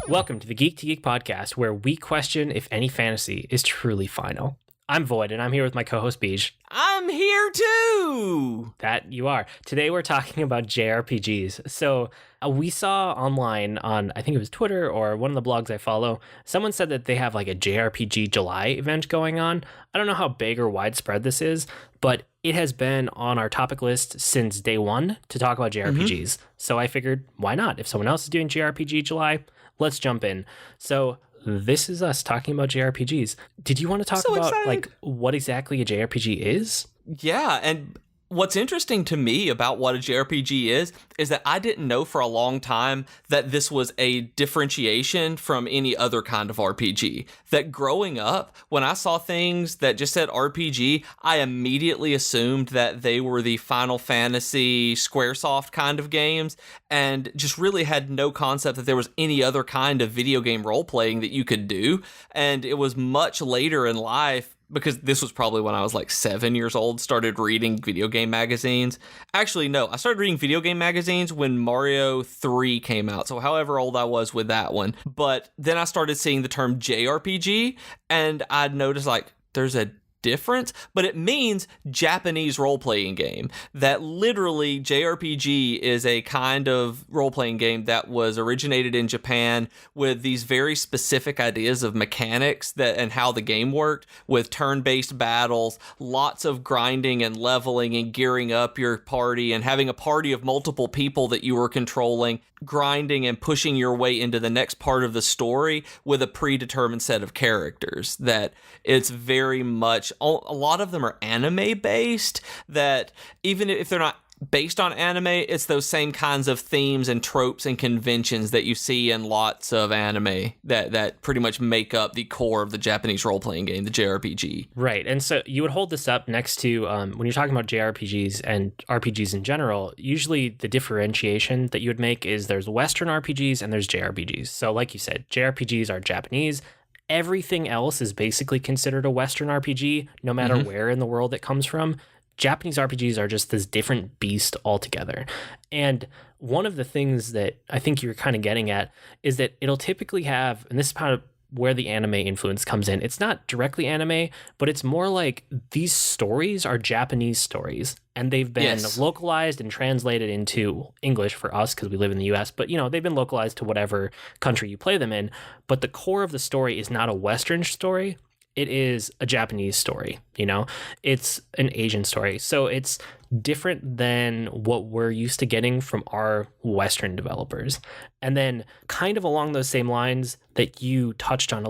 Welcome to the Geek to Geek podcast, where we question if any fantasy is truly final. I'm Void, and I'm here with my co-host Beej. I'm here too! That you are. Today we're talking about JRPGs. So we saw online on, I think it was Twitter or one of the blogs I follow, someone said that they have like a JRPG July event going on. I don't know how big or widespread this is, but it has been on our topic list since day one to talk about JRPGs. So I figured, why not? If someone else is doing JRPG July, let's jump in. So this is us talking about JRPGs. Did you want to talk about like what exactly a JRPG is? Yeah, and what's interesting to me about what a JRPG is that I didn't know for a long time that this was a differentiation from any other kind of RPG. That growing up, when I saw things that just said RPG, I immediately assumed that they were the Final Fantasy Squaresoft kind of games, and just really had no concept that there was any other kind of video game role-playing that you could do. And it was much later in life, because this was probably when I was like 7 years old, started reading video game magazines. Actually, no, I started reading video game magazines when Mario 3 came out, so however old I was with that one. But then I started seeing the term JRPG, and I'd noticed like there's a difference, but it means Japanese role-playing game. That literally JRPG is a kind of role-playing game that was originated in Japan with these very specific ideas of mechanics that and how the game worked, with turn-based battles, lots of grinding and leveling and gearing up your party and having a party of multiple people that you were controlling, grinding and pushing your way into the next part of the story with a predetermined set of characters. That it's very much, a lot of them are anime based, that even if they're not based on anime, it's those same kinds of themes and tropes and conventions that you see in lots of anime that pretty much make up the core of the Japanese role-playing game, the JRPG. Right, and so you would hold this up next to, when you're talking about JRPGs and RPGs in general, usually the differentiation that you would make is there's Western RPGs and there's JRPGs. So like you said, JRPGs are Japanese. Everything else is basically considered a Western RPG, no matter where in the world it comes from. Japanese RPGs are just this different beast altogether. And one of the things that I think you're kind of getting at is that it'll typically have, and this is kind of where the anime influence comes in. It's not directly anime, but it's more like these stories are Japanese stories, and they've been localized and translated into English for us because we live in the US, but they've been localized to whatever country you play them in. But the core of the story is not a Western story. It is a Japanese story, it's an Asian story. So it's different than what we're used to getting from our Western developers. And then kind of along those same lines that you touched on a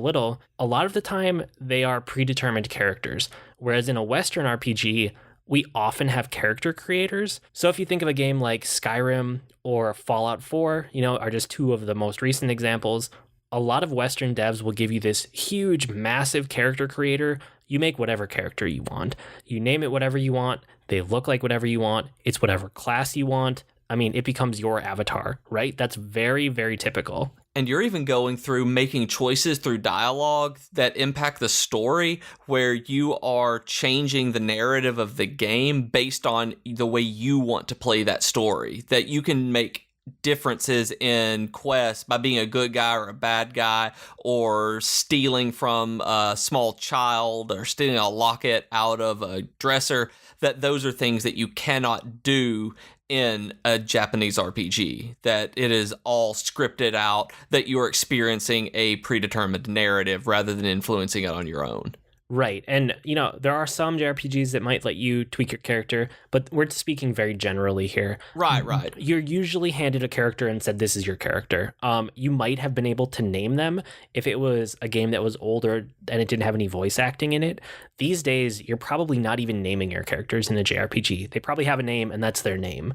lot of the time they are predetermined characters. Whereas in a Western RPG, we often have character creators. So if you think of a game like Skyrim or Fallout 4, are just two of the most recent examples. A lot of Western devs will give you this huge, massive character creator. You make whatever character you want. You name it whatever you want. They look like whatever you want. It's whatever class you want. I mean, it becomes your avatar, right? That's very, very typical. And you're even going through making choices through dialogue that impact the story, where you are changing the narrative of the game based on the way you want to play that story. That you can make differences in quests by being a good guy or a bad guy, or stealing from a small child, or stealing a locket out of a dresser. That those are things that you cannot do in a Japanese RPG, that it is all scripted out, that you're experiencing a predetermined narrative rather than influencing it on your own. Right. And, there are some JRPGs that might let you tweak your character, but we're speaking very generally here. Right. You're usually handed a character and said, this is your character. You might have been able to name them if it was a game that was older and it didn't have any voice acting in it. These days, you're probably not even naming your characters in a JRPG. They probably have a name and that's their name,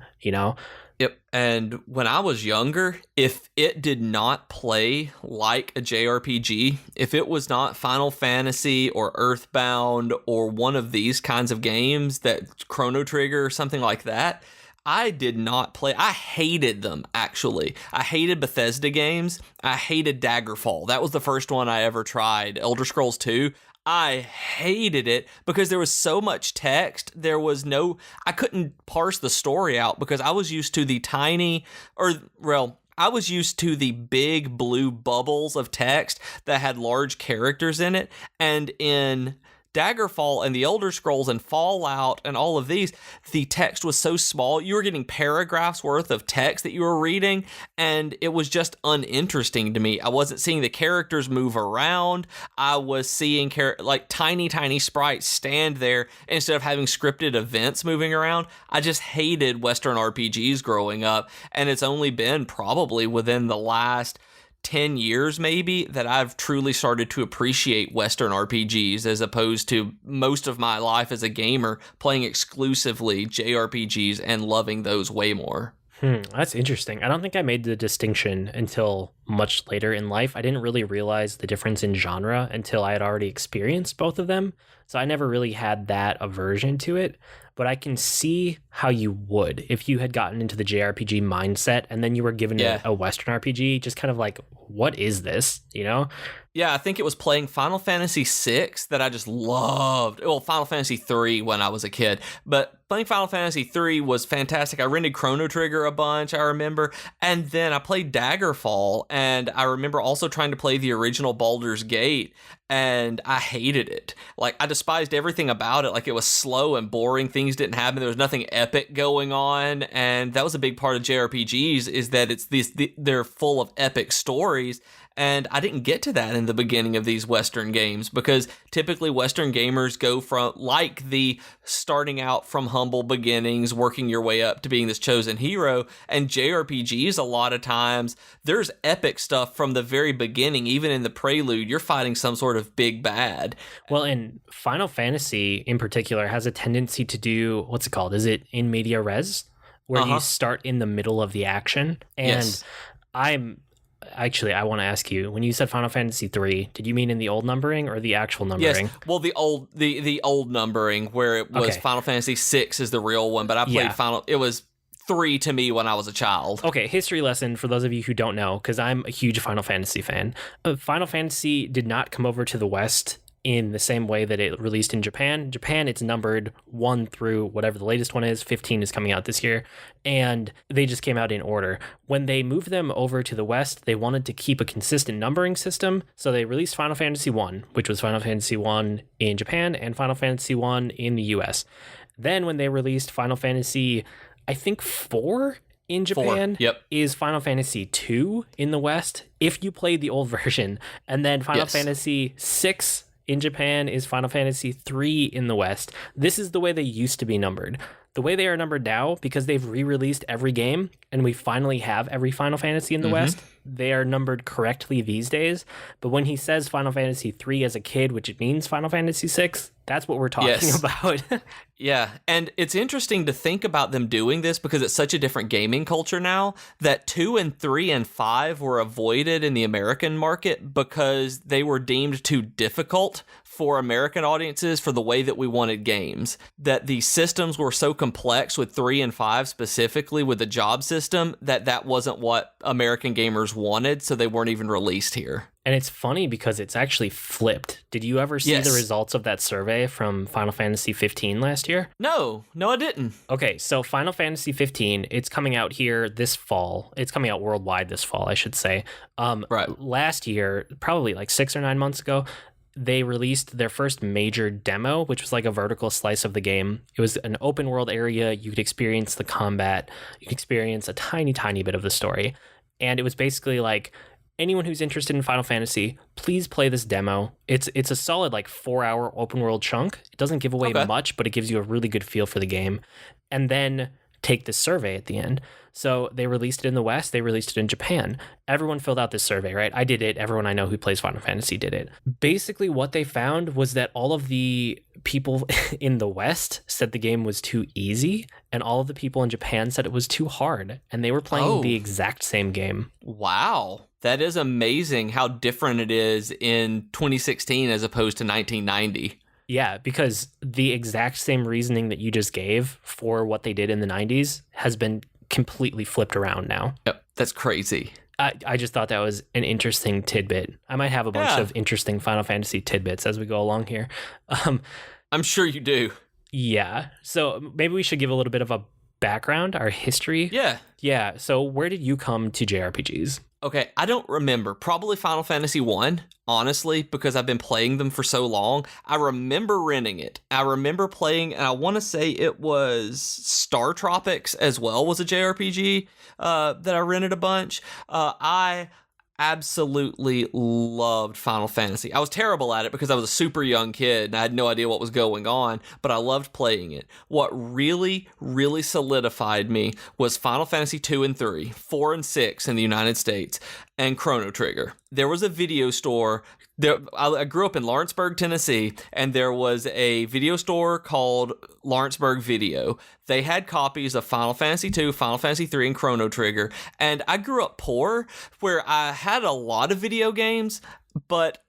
Yep. And when I was younger, if it did not play like a JRPG, if it was not Final Fantasy or Earthbound or one of these kinds of games, that Chrono Trigger or something like that, I did not play. I hated them, actually. I hated Bethesda games. I hated Daggerfall. That was the first one I ever tried. Elder Scrolls 2. I hated it because there was so much text. I couldn't parse the story out because I was used to the tiny, I was used to the big blue bubbles of text that had large characters in it, and in Daggerfall and the Elder Scrolls and Fallout and all of these, the text was so small. You were getting paragraphs worth of text that you were reading, and it was just uninteresting to me. I wasn't seeing the characters move around. I was seeing like tiny, tiny sprites stand there instead of having scripted events moving around. I just hated Western RPGs growing up, and it's only been probably within the last 10 years maybe that I've truly started to appreciate Western RPGs, as opposed to most of my life as a gamer playing exclusively JRPGs and loving those way more. That's interesting. I don't think I made the distinction until much later in life. I didn't really realize the difference in genre until I had already experienced both of them. So I never really had that aversion to it. But I can see how you would if you had gotten into the JRPG mindset and then you were given a Western RPG, just kind of like, what is this? You know? Yeah, I think it was playing Final Fantasy VI that I just loved. Well, Final Fantasy III when I was a kid, but playing Final Fantasy III was fantastic. I rented Chrono Trigger a bunch, I remember, and then I played Daggerfall, and I remember also trying to play the original Baldur's Gate, and I hated it. Like, I despised everything about it. Like, it was slow and boring. Things didn't happen. There was nothing epic going on, and that was a big part of JRPGs, is that they're full of epic stories. And I didn't get to that in the beginning of these Western games, because typically Western gamers go from, like, the starting out from humble beginnings, working your way up to being this chosen hero. And JRPGs, a lot of times, there's epic stuff from the very beginning. Even in the prelude, you're fighting some sort of big bad. Well, and Final Fantasy in particular has a tendency to do, what's it called? Is it in media res? Where you start in the middle of the action. And Actually, I want to ask you, when you said Final Fantasy 3, did you mean in the old numbering or the actual numbering? Yes, well, the old numbering, where it was Final Fantasy 6 is the real one, but I played it was 3 to me when I was a child. Okay, history lesson for those of you who don't know, because I'm a huge Final Fantasy fan. Final Fantasy did not come over to the West in the same way that it released in Japan. Japan, it's numbered 1 through whatever the latest one is. 15 is coming out this year. And they just came out in order. When they moved them over to the West, they wanted to keep a consistent numbering system. So they released Final Fantasy 1, which was Final Fantasy 1 in Japan, and Final Fantasy 1 in the US. Then when they released Final Fantasy, I think 4 in Japan is Final Fantasy 2 in the West, if you played the old version. And then Final Fantasy 6 in Japan is Final Fantasy 3 in the West. This is the way they used to be numbered. The way they are numbered now, because they've re-released every game and we finally have every Final Fantasy in the West, they are numbered correctly these days. But when he says Final Fantasy 3 as a kid, which it means Final Fantasy 6, that's what we're talking about. Yeah, and it's interesting to think about them doing this because it's such a different gaming culture now, that 2 and 3 and 5 were avoided in the American market because they were deemed too difficult for American audiences for the way that we wanted games. That the systems were so complex with 3 and 5 specifically with the job system that wasn't what American gamers wanted, so they weren't even released here. And it's funny because it's actually flipped. Did you ever see the results of that survey from Final Fantasy 15 last year? No, I didn't. Okay, so Final Fantasy 15, it's coming out here this fall. It's coming out worldwide this fall, I should say. Last year, probably like 6 or 9 months ago, they released their first major demo, which was like a vertical slice of the game. It was an open world area. You could experience the combat. You could experience a tiny, tiny bit of the story. And it was basically like, anyone who's interested in Final Fantasy, please play this demo. It's a solid like 4-hour open world chunk. It doesn't give away much, but it gives you a really good feel for the game. And then take this survey at the end. So they released it in the West. They released it in Japan. Everyone filled out this survey, right? I did it. Everyone I know who plays Final Fantasy did it. Basically, what they found was that all of the people in the West said the game was too easy, and all of the people in Japan said it was too hard, and they were playing the exact same game. Wow. That is amazing how different it is in 2016 as opposed to 1990. Yeah, because the exact same reasoning that you just gave for what they did in the 90s has been completely flipped around now. Yep, that's crazy. I just thought that was an interesting tidbit. I might have a bunch of interesting Final Fantasy tidbits as we go along here. I'm sure you do. Yeah, so maybe we should give a little bit of a background, our history. Yeah. Yeah. So where did you come to JRPGs? Okay, I don't remember. Probably Final Fantasy 1, honestly, because I've been playing them for so long. I remember renting it. I remember playing, and I want to say it was Star Tropics as well, was a JRPG that I rented a bunch. I absolutely loved Final Fantasy. I was terrible at it because I was a super young kid and I had no idea what was going on, but I loved playing it. What really, really solidified me was Final Fantasy 2 and 3, 4 and 6 in the United States, and Chrono Trigger. There was a video store. I grew up in Lawrenceburg, Tennessee, and there was a video store called Lawrenceburg Video. They had copies of Final Fantasy 2, Final Fantasy 3, and Chrono Trigger. And I grew up poor, where I had a lot of video games, but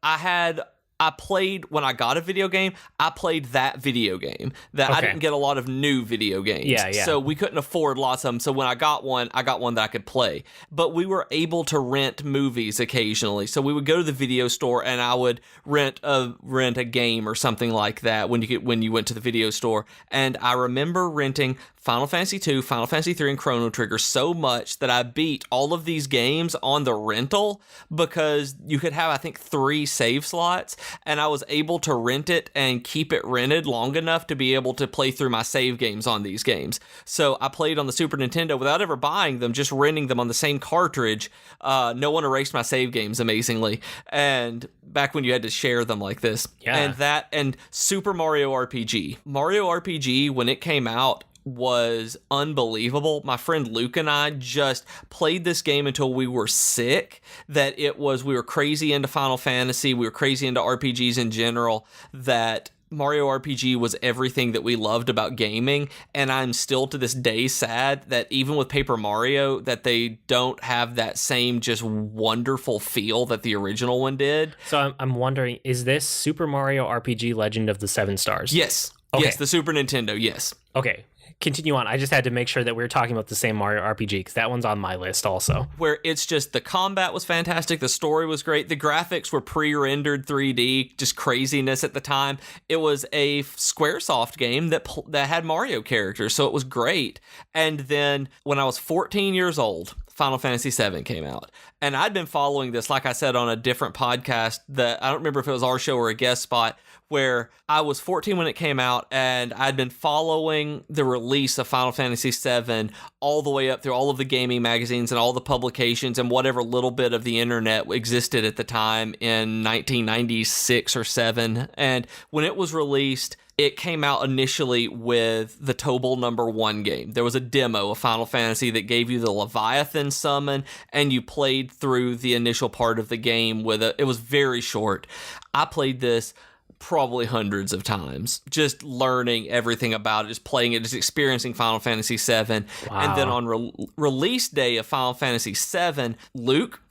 I played, when I got a video game, I played that video game. I didn't get a lot of new video games. Yeah. So we couldn't afford lots of them. So when I got one that I could play. But we were able to rent movies occasionally. So we would go to the video store and I would rent a game or something like that when you went to the video store. And I remember renting Final Fantasy 2, Final Fantasy 3, and Chrono Trigger so much that I beat all of these games on the rental because you could have, I think, 3 save slots, and I was able to rent it and keep it rented long enough to be able to play through my save games on these games. So I played on the Super Nintendo without ever buying them, just renting them on the same cartridge. No one erased my save games, amazingly, and back when you had to share them like this. Yeah. And Super Mario RPG. Mario RPG, when it came out, was unbelievable. My friend Luke and I just played this game until we were sick, we were crazy into Final Fantasy, we were crazy into RPGs in general, that Mario RPG was everything that we loved about gaming, and I'm still to this day sad that even with Paper Mario, that they don't have that same just wonderful feel that the original one did. So I'm wondering, is this Super Mario RPG Legend of the Seven Stars? Yes. Okay. Yes, the Super Nintendo, yes. Okay. Continue on. I just had to make sure that we were talking about the same Mario RPG because that one's on my list also. Where it's just the combat was fantastic, the story was great, the graphics were pre-rendered 3D, just craziness at the time. It was a Squaresoft game that had Mario characters, so it was great. And then when I was 14 years old, Final Fantasy VII came out. And I'd been following this, like I said, on a different podcast that I don't remember if it was our show or a guest spot, where I was 14 when it came out, and I'd been following the release of Final Fantasy VII all the way up through all of the gaming magazines and all the publications and whatever little bit of the internet existed at the time in 1996 or 7. And when it was released, it came out initially with the Tobal #1 game. There was a demo of Final Fantasy that gave you the Leviathan summon, and you played through the initial part of the game it was very short. I played this probably hundreds of times, just learning everything about it, just playing it, just experiencing Final Fantasy VII. Wow. And then on release day of Final Fantasy VII, Luke,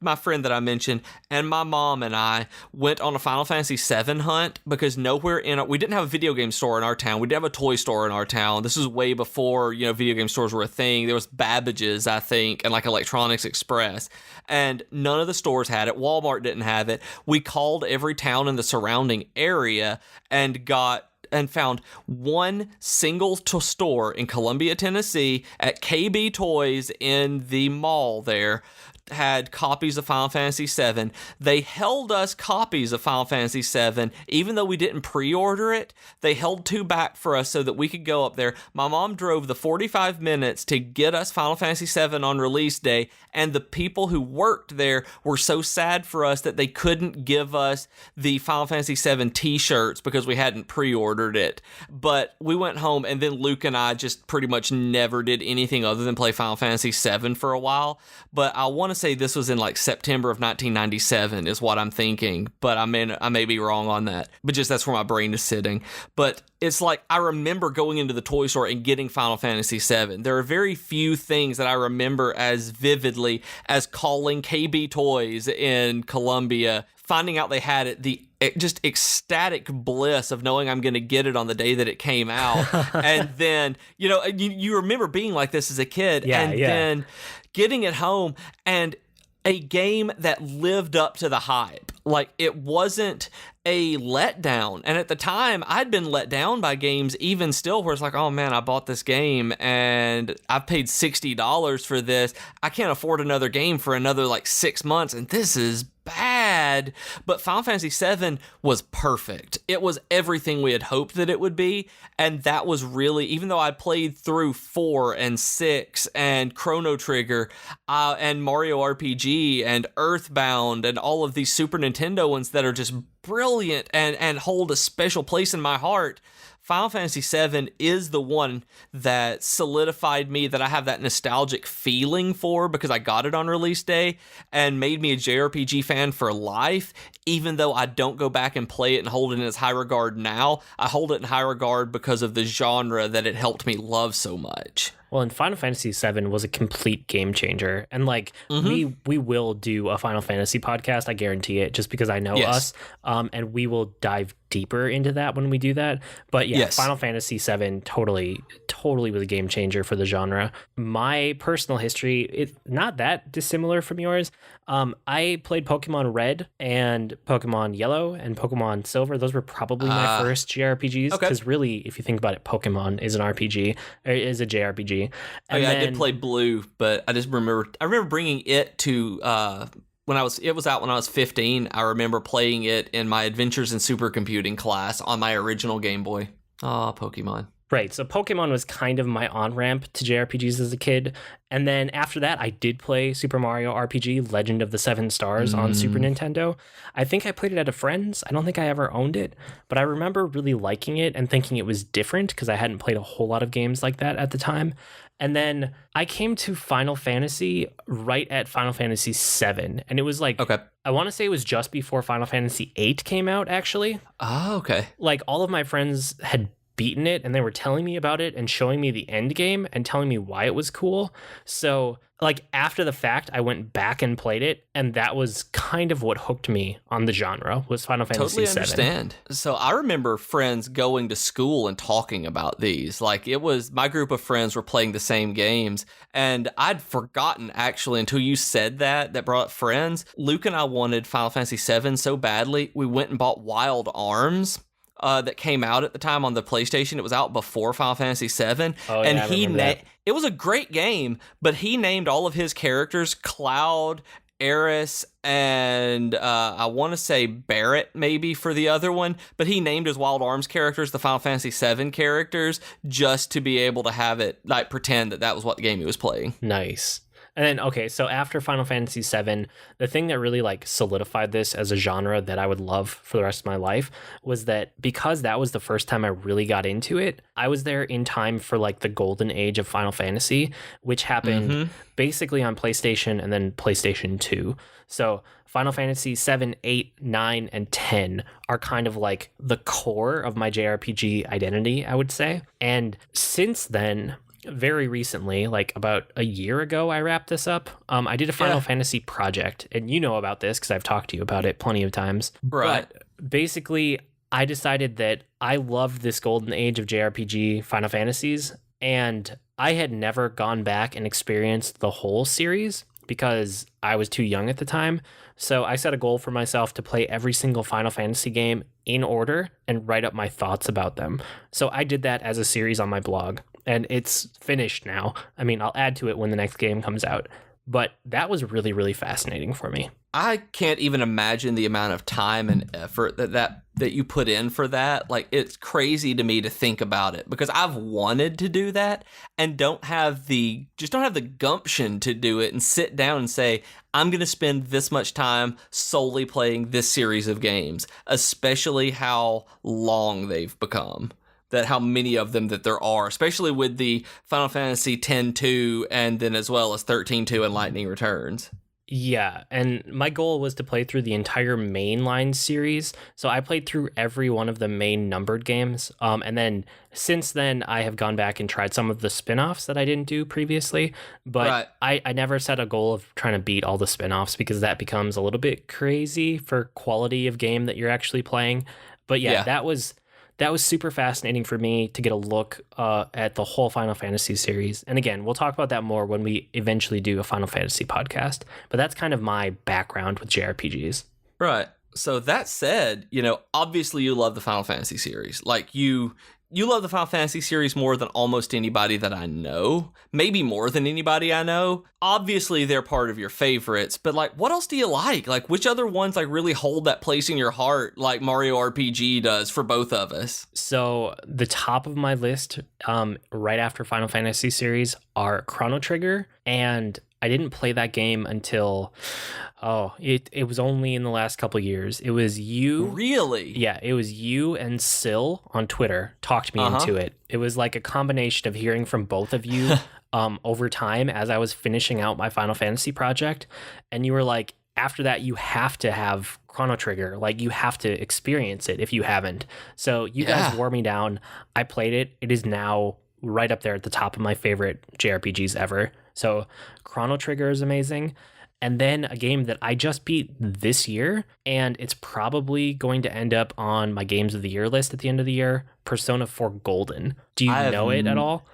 my friend that I mentioned, and my mom and I went on a Final Fantasy VII hunt because we didn't have a video game store in our town. We did have a toy store in our town. This was way before, video game stores were a thing. There was Babbage's, I think, and like Electronics Express, and none of the stores had it. Walmart didn't have it. We called every town in the surrounding area and found one single store in Columbia, Tennessee at KB Toys in the mall there, had copies of Final Fantasy VII. They held us copies of Final Fantasy VII, even though we didn't pre-order it. They held 2 back for us so that we could go up there. My mom drove the 45 minutes to get us Final Fantasy VII on release day, and the people who worked there were so sad for us that they couldn't give us the Final Fantasy VII t-shirts because we hadn't pre-ordered it. But we went home, and then Luke and I just pretty much never did anything other than play Final Fantasy VII for a while. But I want to say this was in like September of 1997 is what I'm thinking, but I may be wrong on that, but just that's where my brain is sitting. But it's like I remember going into the toy store and getting Final Fantasy VII. There are very few things that I remember as vividly as calling KB Toys in Columbia, finding out they had it, the just ecstatic bliss of knowing I'm going to get it on the day that it came out. And then, you remember being like this as a kid, then getting it home, and a game that lived up to the hype. Like, it wasn't a letdown. And at the time, I'd been let down by games even still where it's like, oh man, I bought this game and I paid $60 for this. I can't afford another game for another like 6 months, and this is bad. But Final Fantasy VII was perfect. It was everything we had hoped that it would be. And that was really, even though I played through 4 and 6 and Chrono Trigger and Mario RPG and Earthbound and all of these Super Nintendo ones that are just brilliant and hold a special place in my heart, Final Fantasy VII is the one that solidified me, that I have that nostalgic feeling for because I got it on release day, and made me a JRPG fan for life. Even though I don't go back and play it and hold it in its high regard now, I hold it in high regard because of the genre that it helped me love so much. Well, and Final Fantasy VII was a complete game changer. And like, we will do a Final Fantasy podcast, I guarantee it, just because I know us. And we will dive deeper into that when we do that. But yeah, Final Fantasy VII totally was a game changer for the genre. My personal history, it's not that dissimilar from yours. I played Pokemon Red and Pokemon Yellow and Pokemon Silver. Those were probably my first JRPGs. Because really, if you think about it, Pokemon is an RPG, or is a JRPG. And I did play Blue, but I remember bringing it to it was out when I was 15. I remember playing it in my Adventures in Supercomputing class on my original Game Boy. Pokemon. Right, so Pokemon was kind of my on-ramp to JRPGs as a kid. And then after that, I did play Super Mario RPG, Legend of the Seven Stars on Super Nintendo. I think I played it at a friend's. I don't think I ever owned it, but I remember really liking it and thinking it was different because I hadn't played a whole lot of games like that at the time. And then I came to Final Fantasy right at Final Fantasy VII. And it was like, I want to say it was just before Final Fantasy VIII came out, actually. Oh, okay. Like, all of my friends had beaten it and they were telling me about it and showing me the end game and telling me why it was cool. So like after the fact, I went back and played it, and that was kind of what hooked me on the genre, was Final Fantasy VII. Totally understand. So I remember friends going to school and talking about these. Like, it was, my group of friends were playing the same games, and I'd forgotten actually until you said that brought up friends. Luke and I wanted Final Fantasy VII so badly, we went and bought Wild Arms. That came out at the time on the PlayStation. It was out before Final Fantasy VII. Oh, yeah, and it was a great game, but he named all of his characters Cloud, Eris, and I want to say Barrett maybe for the other one, but he named his Wild Arms characters the Final Fantasy VII characters just to be able to have it, like, pretend that was what the game he was playing. Nice. And then, okay, so after Final Fantasy VII, the thing that really like solidified this as a genre that I would love for the rest of my life was that because that was the first time I really got into it, I was there in time for like the golden age of Final Fantasy, which happened basically on PlayStation and then PlayStation 2. So Final Fantasy 7, 8, 9, and 10 are kind of like the core of my JRPG identity, I would say. And since then, very recently, like about a year ago, I wrapped this up. I did a Final Fantasy project, and you know about this because I've talked to you about it plenty of times. Right. But basically, I decided that I loved this golden age of JRPG Final Fantasies, and I had never gone back and experienced the whole series because I was too young at the time. So I set a goal for myself to play every single Final Fantasy game in order and write up my thoughts about them. So I did that as a series on my blog. And it's finished now. I mean, I'll add to it when the next game comes out. But that was really, really fascinating for me. I can't even imagine the amount of time and effort that you put in for that. Like, it's crazy to me to think about it because I've wanted to do that and don't have the gumption to do it and sit down and say, I'm going to spend this much time solely playing this series of games, especially how long they've become. That how many of them that there are, especially with the Final Fantasy X-2 and then as well as 13-2 and Lightning Returns. Yeah, and my goal was to play through the entire mainline series. So I played through every one of the main numbered games. And then since then, I have gone back and tried some of the spin-offs that I didn't do previously. But I never set a goal of trying to beat all the spin-offs because that becomes a little bit crazy for quality of game that you're actually playing. But yeah. that was that was super fascinating for me to get a look at the whole Final Fantasy series. And again, we'll talk about that more when we eventually do a Final Fantasy podcast. But that's kind of my background with JRPGs. Right. So that said, obviously you love the Final Fantasy series. Like you love the Final Fantasy series more than almost anybody that I know. Maybe more than anybody I know. Obviously they're part of your favorites, but like what else do you like? Like which other ones like really hold that place in your heart like Mario RPG does for both of us? So the top of my list right after Final Fantasy series are Chrono Trigger, and I didn't play that game until, it was only in the last couple of years. It was you. Really? Yeah, it was you and Sil on Twitter talked me into it. It was like a combination of hearing from both of you over time as I was finishing out my Final Fantasy project. And you were like, after that, you have to have Chrono Trigger. Like, you have to experience it if you haven't. So you guys wore me down. I played it. It is now right up there at the top of my favorite JRPGs ever. So Chrono Trigger is amazing. And then a game that I just beat this year, and it's probably going to end up on my Games of the Year list at the end of the year, Persona 4 Golden. Do you know it at all?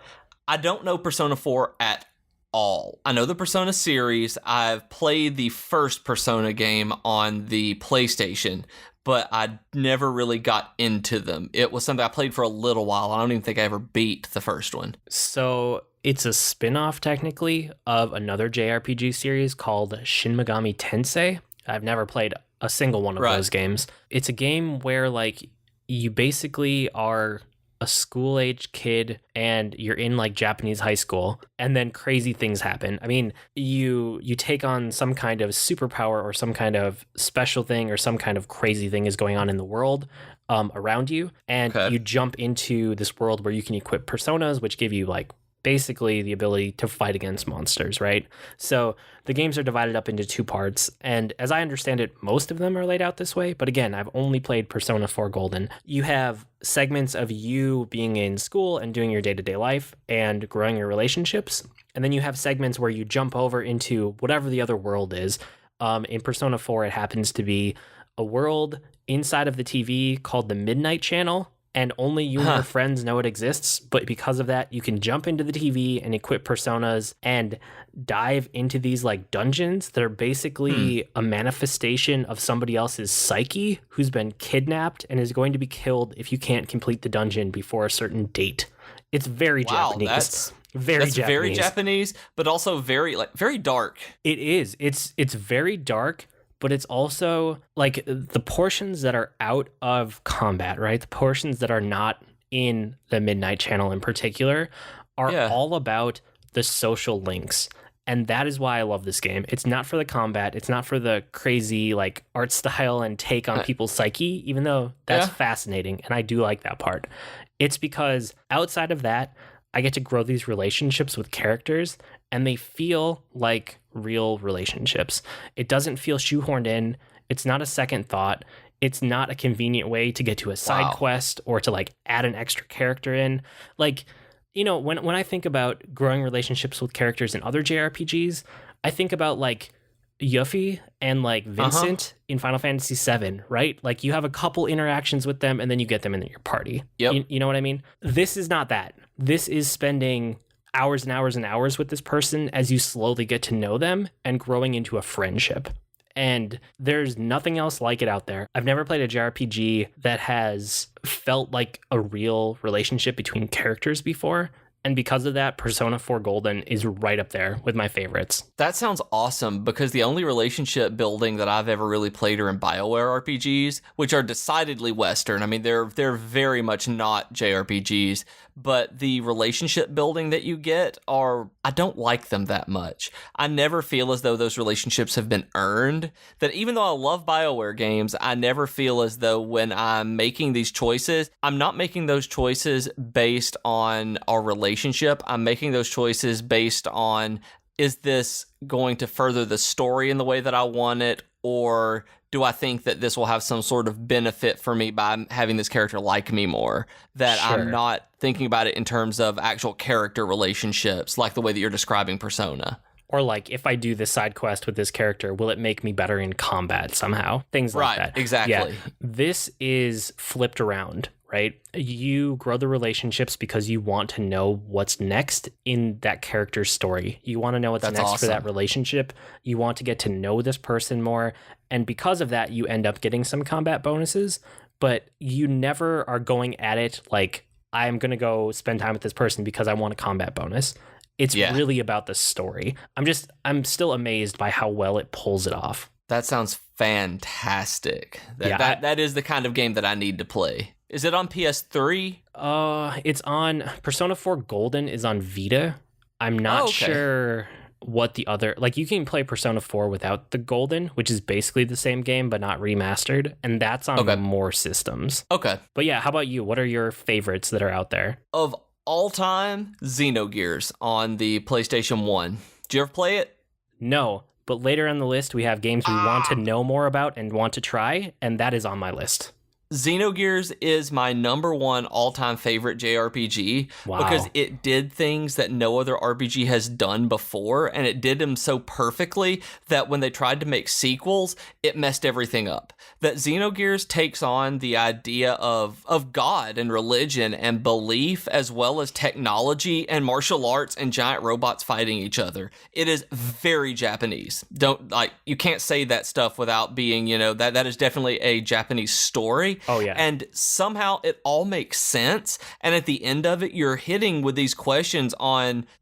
I don't know Persona 4 at all. I know the Persona series. I've played the first Persona game on the PlayStation, but I never really got into them. It was something I played for a little while. I don't even think I ever beat the first one. So it's a spin-off, technically, of another JRPG series called Shin Megami Tensei. I've never played a single one of those games. It's a game where, like, you basically are a school-age kid and you're in, like, Japanese high school, and then crazy things happen. I mean, you take on some kind of superpower or some kind of special thing or some kind of crazy thing is going on in the world around you, and you jump into this world where you can equip personas, which give you, like, basically the ability to fight against monsters, right? So the games are divided up into two parts, and as I understand it, most of them are laid out this way, but again, I've only played Persona 4 Golden. You have segments of you being in school and doing your day-to-day life and growing your relationships, and then you have segments where you jump over into whatever the other world is. In Persona 4, it happens to be a world inside of the TV called the Midnight Channel, and only you and your friends know it exists. But because of that, you can jump into the TV and equip personas and dive into these like dungeons that are basically a manifestation of somebody else's psyche who's been kidnapped and is going to be killed if you can't complete the dungeon before a certain date. It's very Japanese. That's very Japanese, but also very dark. It is. It's very dark. But it's also like the portions that are out of combat, right? The portions that are not in the Midnight Channel in particular are all about the social links. And that is why I love this game. It's not for the combat. It's not for the crazy like art style and take on people's psyche, even though that's fascinating. And I do like that part. It's because outside of that, I get to grow these relationships with characters, and they feel like real relationships. It doesn't feel shoehorned in. It's not a second thought. It's not a convenient way to get to a side quest or to like add an extra character in. Like, when I think about growing relationships with characters in other JRPGs, I think about like Yuffie and like Vincent in Final Fantasy VII, right? Like you have a couple interactions with them and then you get them in your party. Yep. You know what I mean? This is not that. This is spending hours and hours and hours with this person as you slowly get to know them and growing into a friendship. And there's nothing else like it out there. I've never played a JRPG that has felt like a real relationship between characters before. And because of that, Persona 4 Golden is right up there with my favorites. That sounds awesome, because the only relationship building that I've ever really played are in BioWare RPGs, which are decidedly Western. I mean, they're very much not JRPGs, but the relationship building that you get I don't like them that much. I never feel as though those relationships have been earned. That even though I love BioWare games, I never feel as though when I'm making these choices, I'm not making those choices based on our relationship. I'm making those choices based on, is this going to further the story in the way that I want it, or do I think that this will have some sort of benefit for me by having this character like me more? That I'm not thinking about it in terms of actual character relationships, like the way that you're describing Persona. Or like, if I do this side quest with this character, will it make me better in combat somehow? Things like that. Exactly. Yeah, this is flipped around, right? You grow the relationships because you want to know what's next in that character's story. You want to know what's That's next for that awesome. relationship. You want to get to know this person more. And because of that, you end up getting some combat bonuses, but you never are going at it like, I'm going to go spend time with this person because I want a combat bonus. It's Yeah. really about the story. I'm still amazed by how well it pulls it off. That sounds fantastic. Yeah, That is the kind of game that I need to play. Is it on PS3? It's on Persona 4 Golden is on Vita. I'm not sure what the other, like, you can play Persona 4 without the Golden, which is basically the same game but not remastered, and that's on more systems. Okay. But yeah, how about you? What are your favorites that are out there? Of all time, Xenogears on the PlayStation 1. Did you ever play it? No, but later on the list we have games we want to know more about and want to try, and that is on my list. Xenogears is my number one all-time favorite JRPG because it did things that no other RPG has done before, and it did them so perfectly that when they tried to make sequels, it messed everything up. That Xenogears takes on the idea of God and religion and belief, as well as technology and martial arts and giant robots fighting each other. It is very Japanese. You can't say that stuff without being, that is definitely a Japanese story. Oh, yeah. And somehow it all makes sense. And at the end of it, you're hitting with these questions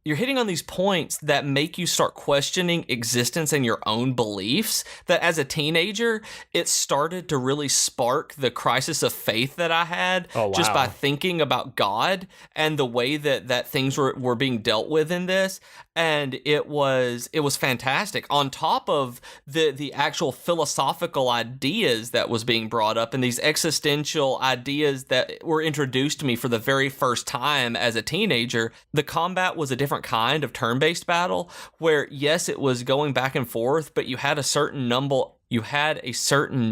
you're hitting on these points that make you start questioning existence and your own beliefs. That as a teenager, it started to really spark the crisis of faith that I had just by thinking about God and the way that things were being dealt with in this. And it was fantastic. On top of the actual philosophical ideas that was being brought up and these existential ideas that were introduced to me for the very first time as a teenager, the combat was a different kind of turn-based battle where, yes, it was going back and forth, but you had a certain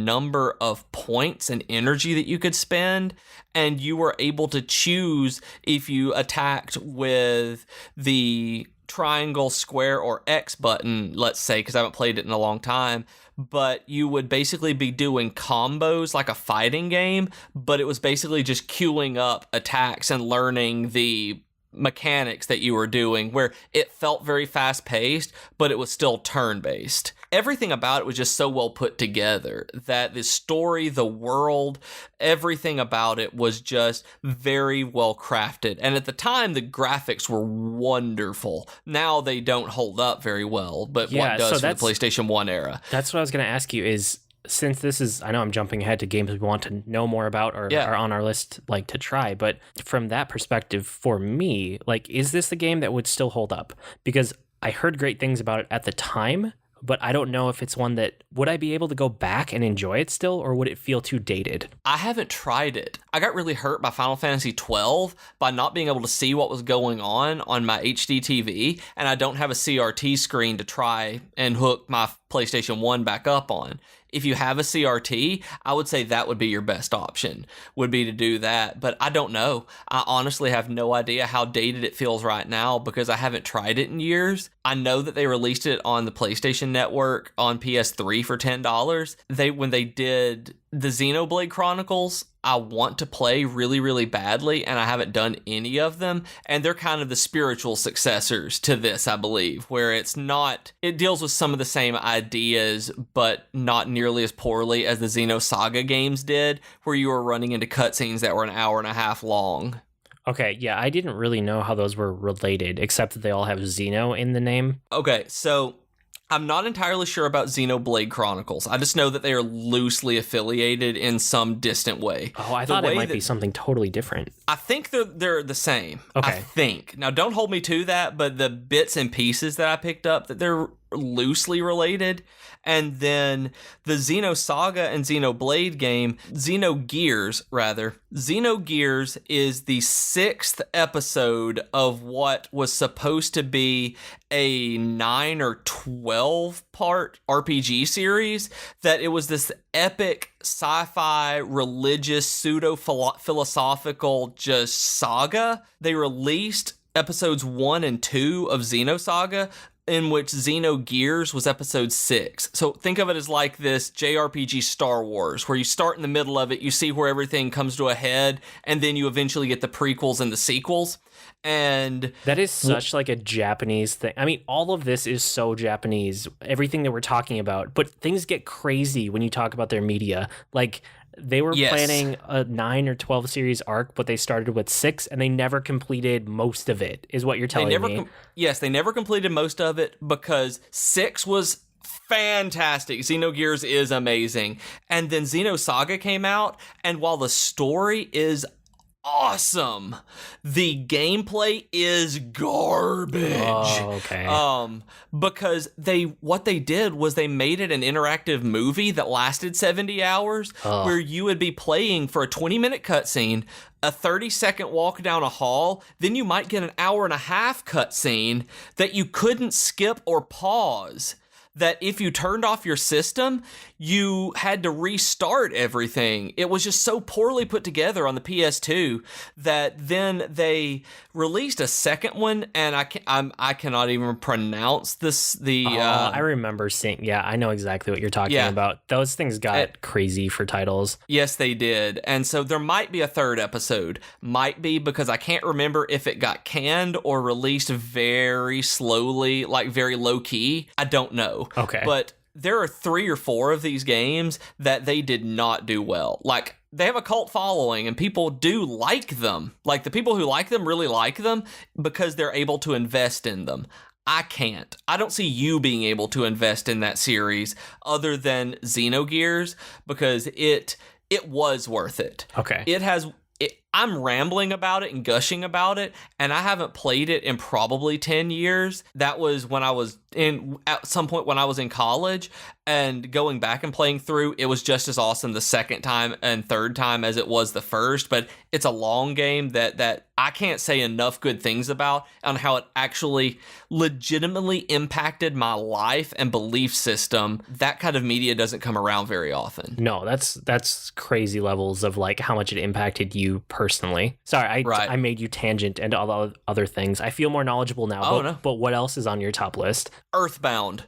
number of points and energy that you could spend, and you were able to choose if you attacked with the triangle, square, or X button, let's say, because I haven't played it in a long time, but you would basically be doing combos like a fighting game, but it was basically just queuing up attacks and learning the mechanics that you were doing, where it felt very fast-paced, but it was still turn-based. Everything about it was just so well put together that the story, the world, everything about it was just very well crafted. And at the time, the graphics were wonderful. Now they don't hold up very well, but what does for the PlayStation 1 era? That's what I was going to ask you is, since this is, I know I'm jumping ahead to games we want to know more about or are on our list like to try, but from that perspective, for me, like, is this the game that would still hold up? Because I heard great things about it at the time, but I don't know if it's one that, would I be able to go back and enjoy it still, or would it feel too dated? I haven't tried it. I got really hurt by Final Fantasy XII by not being able to see what was going on my HD TV, and I don't have a CRT screen to try and hook my PlayStation 1 back up on. If you have a CRT, I would say that would be your best option, would be to do that. But I don't know. I honestly have no idea how dated it feels right now because I haven't tried it in years. I know that they released it on the PlayStation Network on PS3 for $10. When they did the Xenoblade Chronicles, I want to play really, really badly, and I haven't done any of them. And they're kind of the spiritual successors to this, I believe, where it deals with some of the same ideas, but not nearly as poorly as the Xenosaga games did, where you were running into cutscenes that were an hour and a half long. Okay, yeah, I didn't really know how those were related, except that they all have Xeno in the name. Okay, so I'm not entirely sure about Xenoblade Chronicles. I just know that they are loosely affiliated in some distant way. Oh, I thought it might be something totally different. I think they're the same. Okay. I think. Now, don't hold me to that, but the bits and pieces that I picked up, that they're loosely related. And then the Xenosaga and Xenoblade game, Xenogears is the 6th episode of what was supposed to be a 9 or 12 part RPG series. That it was this epic sci-fi, religious, pseudo-philosophical just saga. They released episodes 1 and 2 of Xenosaga in which Xenogears was episode 6. So think of it as like this JRPG Star Wars, where you start in the middle of it, you see where everything comes to a head, and then you eventually get the prequels and the sequels. And that is such like a Japanese thing. I mean, all of this is so Japanese, everything that we're talking about, but things get crazy when you talk about their media. Like, they were planning a 9 or 12 series arc, but they started with 6, and they never completed most of it, is what you're telling me. Yes, they never completed most of it because 6 was fantastic. Xenogears is amazing. And then Xenosaga came out, and while the story is awesome, the gameplay is garbage. Oh, okay. Because what they did was they made it an interactive movie that lasted 70 hours, where you would be playing for a 20-minute cutscene, a 30-second walk down a hall, then you might get an hour and a half cutscene that you couldn't skip or pause. That if you turned off your system, you had to restart everything. It was just so poorly put together on the PS2 that then they released a second one, and I cannot even pronounce this. I remember seeing. Yeah, I know exactly what you're talking about. Those things got crazy for titles. Yes, they did, and so there might be a third episode. Might be, because I can't remember if it got canned or released very slowly, like very low key. I don't know. Okay. But there are 3 or 4 of these games that they did not do well. Like, they have a cult following and people do like them. Like, the people who like them really like them because they're able to invest in them. I can't. I don't see you being able to invest in that series other than Xenogears, because it was worth it. Okay. I'm rambling about it and gushing about it, and I haven't played it in probably 10 years. That was when I was at some point when I was in college, and going back and playing through, it was just as awesome the second time and third time as it was the first. But it's a long game that I can't say enough good things about on how it actually legitimately impacted my life and belief system. That kind of media doesn't come around very often. No, that's crazy levels of like how much it impacted you personally. Sorry, I made you tangent into all the other things. I feel more knowledgeable now. But what else is on your top list? Earthbound.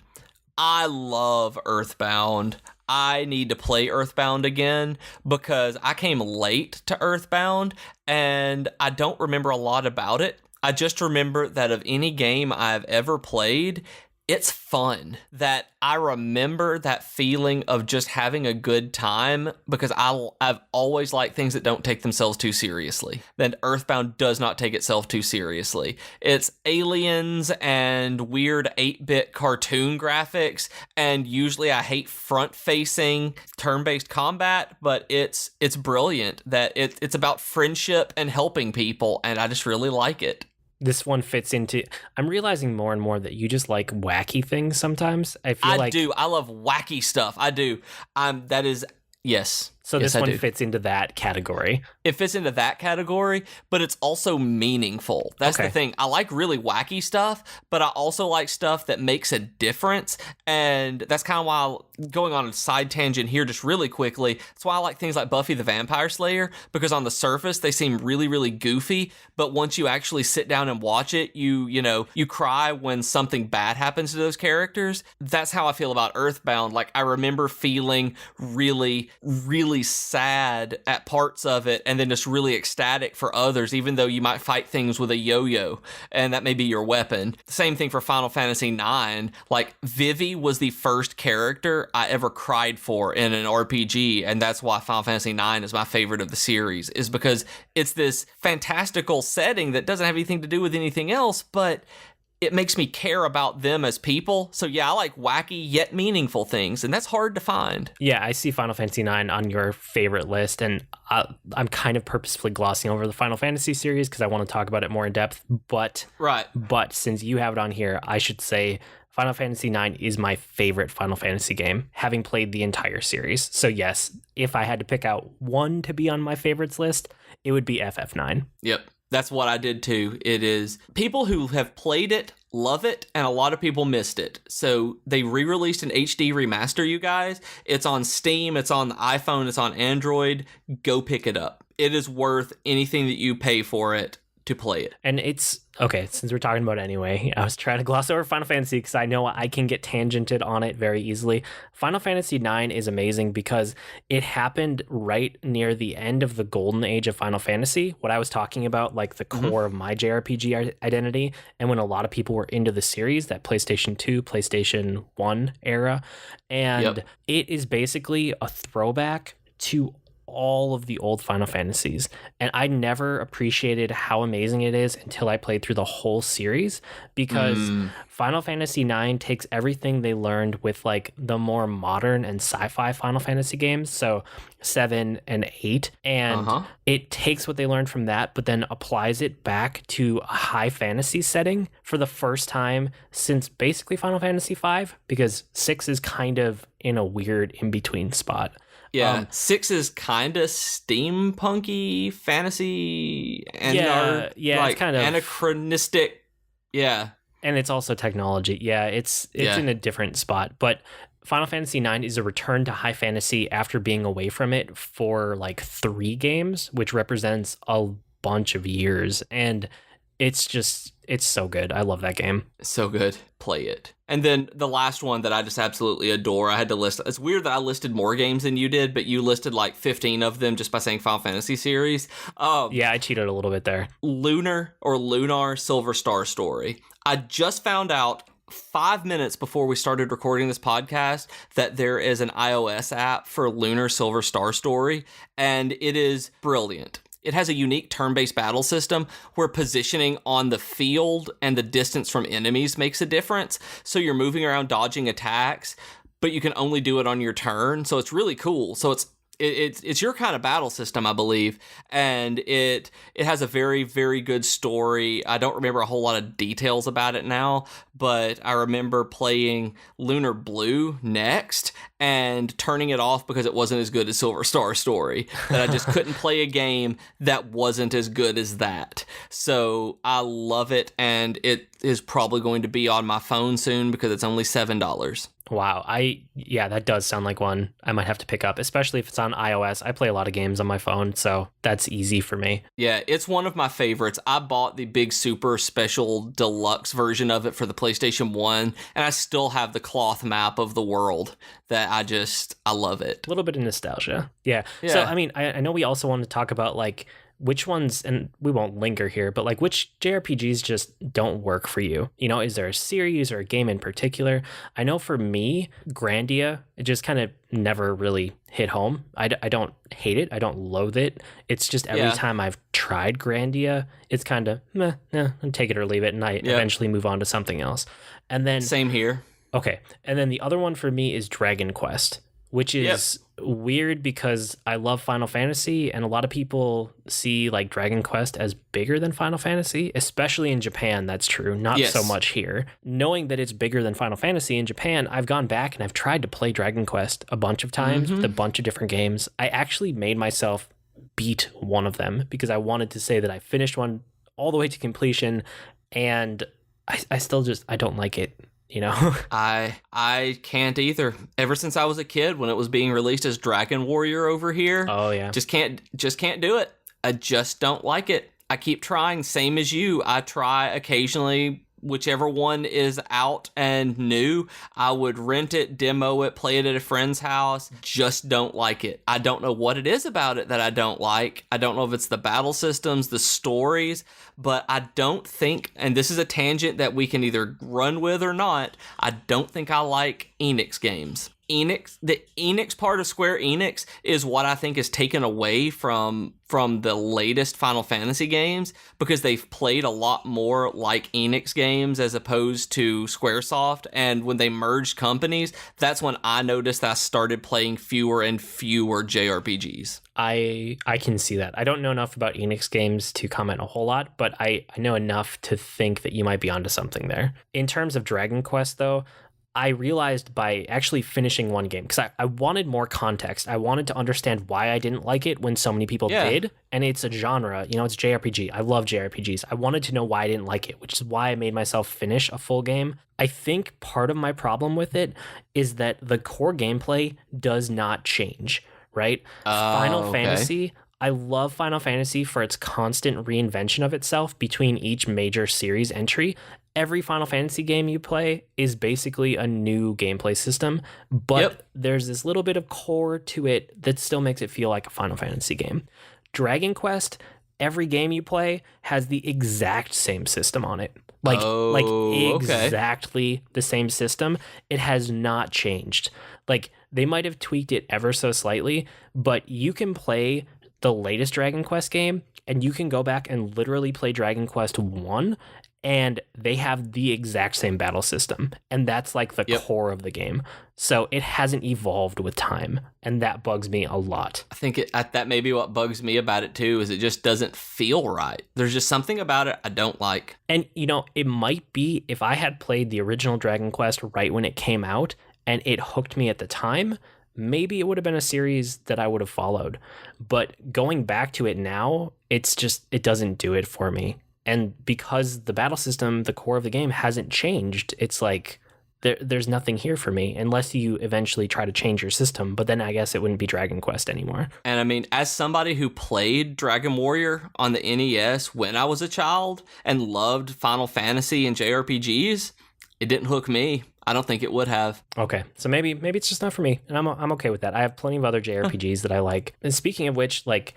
I love Earthbound. I need to play Earthbound again because I came late to Earthbound and I don't remember a lot about it. I just remember that of any game I've ever played, it's fun. That I remember that feeling of just having a good time because I've always liked things that don't take themselves too seriously. Then Earthbound does not take itself too seriously. It's aliens and weird 8-bit cartoon graphics, and usually I hate front-facing turn-based combat, but it's brilliant. That it's about friendship and helping people, and I just really like it. This one fits into... I'm realizing more and more that you just like wacky things sometimes. I do. I love wacky stuff. I do. That is... Yes. So this one fits into that category. It fits into that category, but it's also meaningful. That's the thing. I like really wacky stuff, but I also like stuff that makes a difference. And that's kind of why, going on a side tangent here just really quickly, that's why I like things like Buffy the Vampire Slayer, because on the surface, they seem really, really goofy. But once you actually sit down and watch it, you cry when something bad happens to those characters. That's how I feel about Earthbound. Like, I remember feeling really, really sad at parts of it and then just really ecstatic for others, even though you might fight things with a yo-yo and that may be your weapon. Same thing for Final Fantasy IX. Like, Vivi was the first character I ever cried for in an RPG, and that's why Final Fantasy IX is my favorite of the series, is because it's this fantastical setting that doesn't have anything to do with anything else, but it makes me care about them as people. So yeah, I like wacky yet meaningful things, and that's hard to find. Yeah, I see Final Fantasy IX on your favorite list, and I'm kind of purposefully glossing over the Final Fantasy series because I want to talk about it more in depth. But since you have it on here, I should say Final Fantasy IX is my favorite Final Fantasy game, having played the entire series. So yes, if I had to pick out one to be on my favorites list, it would be FF9. Yep. That's what I did too. It is people who have played it love it, and a lot of people missed it. So they re-released an HD remaster, you guys. It's on Steam, it's on the iPhone, it's on Android. Go pick it up. It is worth anything that you pay for it to play it. And it's Okay, since we're talking about it anyway, I was trying to gloss over Final Fantasy because I know I can get tangented on it very easily. Final Fantasy IX is amazing because it happened right near the end of the golden age of Final Fantasy, what I was talking about, like the core of my JRPG identity, and when a lot of people were into the series, that PlayStation 2, PlayStation 1 era. And it is basically a throwback to all of the old Final Fantasies, and I never appreciated how amazing it is until I played through the whole series, because Final Fantasy IX takes everything they learned with like the more modern and sci-fi Final Fantasy games, so 7 and 8, and it takes what they learned from that but then applies it back to a high fantasy setting for the first time since basically Final Fantasy V, because 6 is kind of in a weird in-between spot. Yeah, 6 is kind of steampunky fantasy and like, it's kind of anachronistic. Yeah, and it's also technology. Yeah, it's in a different spot. But Final Fantasy IX is a return to high fantasy after being away from it for like 3 games, which represents a bunch of years, and it's so good. I love that game. So good. Play it. And then the last one that I just absolutely adore, I had to list. It's weird that I listed more games than you did, but you listed like 15 of them just by saying Final Fantasy series. Yeah, I cheated a little bit there. Lunar Silver Star Story. I just found out 5 minutes before we started recording this podcast that there is an iOS app for Lunar Silver Star Story, and it is brilliant. It has a unique turn-based battle system where positioning on the field and the distance from enemies makes a difference. So you're moving around dodging attacks, but you can only do it on your turn. So it's really cool. So it's your kind of battle system, I believe, and it has a very, very good story. I don't remember a whole lot of details about it now, but I remember playing Lunar Blue next and turning it off because it wasn't as good as Silver Star Story, that I just couldn't play a game that wasn't as good as that. So I love it, and it is probably going to be on my phone soon because it's only $7. Wow. That does sound like one I might have to pick up, especially if it's on iOS. I play a lot of games on my phone, so that's easy for me. Yeah, it's one of my favorites. I bought the big super special deluxe version of it for the PlayStation 1, and I still have the cloth map of the world that I love it. A little bit of nostalgia. Yeah. So, I mean, I know we also want to talk about like which ones, and we won't linger here, but like which JRPGs just don't work for you? You know, is there a series or a game in particular? I know for me, Grandia, it just kind of never really hit home. I don't hate it. I don't loathe it. It's just every time I've tried Grandia, it's kind of, take it or leave it, and I eventually move on to something else. And then same here. Okay. And then the other one for me is Dragon Quest, which is weird because I love Final Fantasy, and a lot of people see like Dragon Quest as bigger than Final Fantasy, especially in Japan. That's true. Not so much here. Knowing that it's bigger than Final Fantasy in Japan, I've gone back and I've tried to play Dragon Quest a bunch of times with a bunch of different games. I actually made myself beat one of them because I wanted to say that I finished one all the way to completion, and I still I don't like it. You know, I can't either. Ever since I was a kid, when it was being released as Dragon Warrior over here, just can't do it. I just don't like it. I keep trying, same as you. I try occasionally. Whichever one is out and new, I would rent it, demo it, play it at a friend's house. Just don't like it. I don't know what it is about it that I don't like. I don't know if it's the battle systems, the stories, but I don't think, and this is a tangent that we can either run with or not, I don't think I like Enix games. The Enix part of Square Enix is what I think is taken away from the latest Final Fantasy games, because they've played a lot more like Enix games as opposed to Squaresoft. And when they merged companies, that's when I noticed that I started playing fewer and fewer JRPGs. I can see that. I don't know enough about Enix games to comment a whole lot, but I know enough to think that you might be onto something there. In terms of Dragon Quest, though, I realized by actually finishing one game, because I wanted more context. I wanted to understand why I didn't like it when so many people did. And it's a genre, you know, it's JRPG. I love JRPGs. I wanted to know why I didn't like it, which is why I made myself finish a full game. I think part of my problem with it is that the core gameplay does not change, right? Final Fantasy, I love Final Fantasy for its constant reinvention of itself between each major series entry. Every Final Fantasy game you play is basically a new gameplay system, but there's this little bit of core to it that still makes it feel like a Final Fantasy game. Dragon Quest, every game you play has the exact same system on it. Like exactly the same system. It has not changed. Like, they might have tweaked it ever so slightly, but you can play the latest Dragon Quest game and you can go back and literally play Dragon Quest 1 and they have the exact same battle system. And that's like the core of the game. So it hasn't evolved with time. And that bugs me a lot. I think that may be what bugs me about it too, is it just doesn't feel right. There's just something about it I don't like. And, you know, it might be if I had played the original Dragon Quest right when it came out and it hooked me at the time, maybe it would have been a series that I would have followed. But going back to it now, it doesn't do it for me. And because the battle system, the core of the game hasn't changed, it's like there's nothing here for me unless you eventually try to change your system. But then I guess it wouldn't be Dragon Quest anymore. And I mean, as somebody who played Dragon Warrior on the NES when I was a child and loved Final Fantasy and JRPGs, it didn't hook me. I don't think it would have. Okay, so maybe it's just not for me, and I'm okay with that. I have plenty of other JRPGs that I like. And speaking of which, like,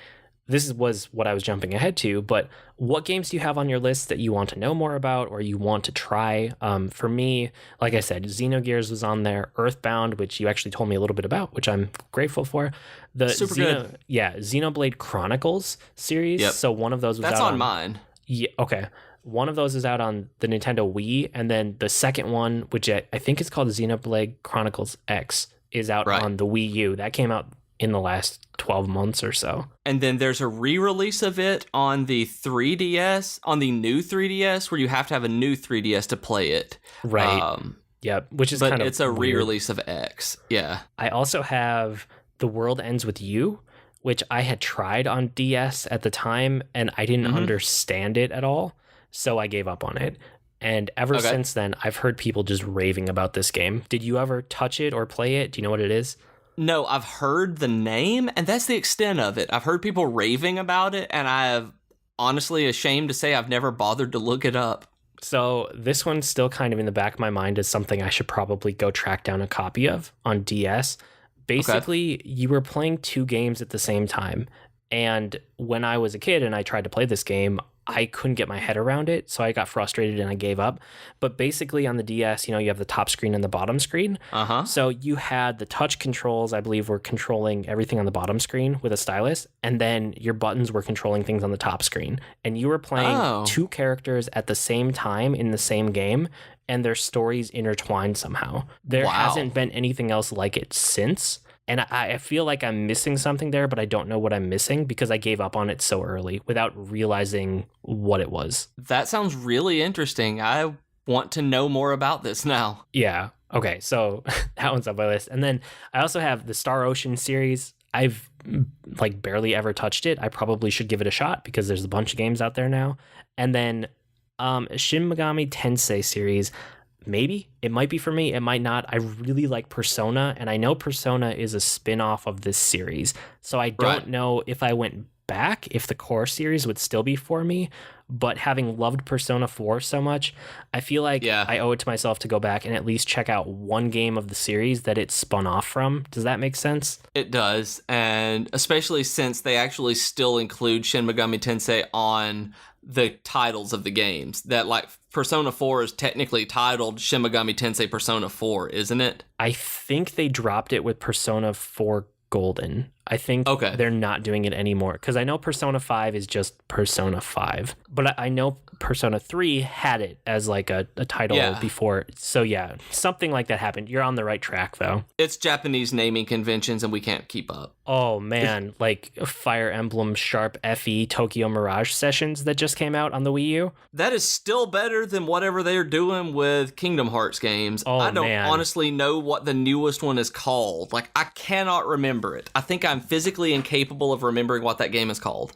this was what I was jumping ahead to, but what games do you have on your list that you want to know more about or you want to try? For me, like I said, Xenogears was on there, Earthbound, which you actually told me a little bit about, which I'm grateful for. The Super good. Yeah, Xenoblade Chronicles series. Yep. So one of those was That's out on mine. Yeah, okay. One of those is out on the Nintendo Wii, and then the second one, which I think is called Xenoblade Chronicles X, is out on the Wii U. That came out in the last 12 months or so. And then there's a re-release of it on the 3DS, on the new 3DS, where you have to have a new 3DS to play it. Right. Yeah, which is kind of But it's a weird. re-release of X. Yeah. I also have The World Ends With You, which I had tried on DS at the time, and I didn't understand it at all. So I gave up on it. And ever since then, I've heard people just raving about this game. Did you ever touch it or play it? Do you know what it is? No, I've heard the name, and that's the extent of it. I've heard people raving about it, and I have honestly ashamed to say I've never bothered to look it up. So this one's still kind of in the back of my mind as something I should probably go track down a copy of on DS. Basically, you were playing two games at the same time. And when I was a kid and I tried to play this game, I couldn't get my head around it, so I got frustrated and I gave up. But basically on the DS, you know, you have the top screen and the bottom screen. So you had the touch controls, I believe, were controlling everything on the bottom screen with a stylus, and then your buttons were controlling things on the top screen. And you were playing two characters at the same time in the same game, and their stories intertwined somehow. There hasn't been anything else like it since. And I feel like I'm missing something there, but I don't know what I'm missing because I gave up on it so early without realizing what it was. That sounds really interesting. I want to know more about this now. Yeah. Okay. So that one's on my list. And then I also have the Star Ocean series. I've like barely ever touched it. I probably should give it a shot because there's a bunch of games out there now. And then Shin Megami Tensei series. Maybe it might be for me. It might not. I really like Persona, and I know Persona is a spin-off of this series. So I don't know if I went back, if the core series would still be for me. But having loved Persona 4 so much, I feel like I owe it to myself to go back and at least check out one game of the series that it spun off from. Does that make sense? It does. And especially since they actually still include Shin Megami Tensei on the titles of the games. That, like, Persona 4 is technically titled Shin Megami Tensei Persona 4, isn't it? I think they dropped it with Persona 4 Golden. I think they're not doing it anymore because I know Persona 5 is just Persona 5, but I know Persona 3 had it as like a title before. So yeah, something like that happened. You're on the right track though. It's Japanese naming conventions and we can't keep up. Oh man, like Fire Emblem Sharp FE Tokyo Mirage Sessions that just came out on the Wii U. That is still better than whatever they're doing with Kingdom Hearts games. I don't honestly know what the newest one is called. Like, I cannot remember it. I think I'm physically incapable of remembering what that game is called.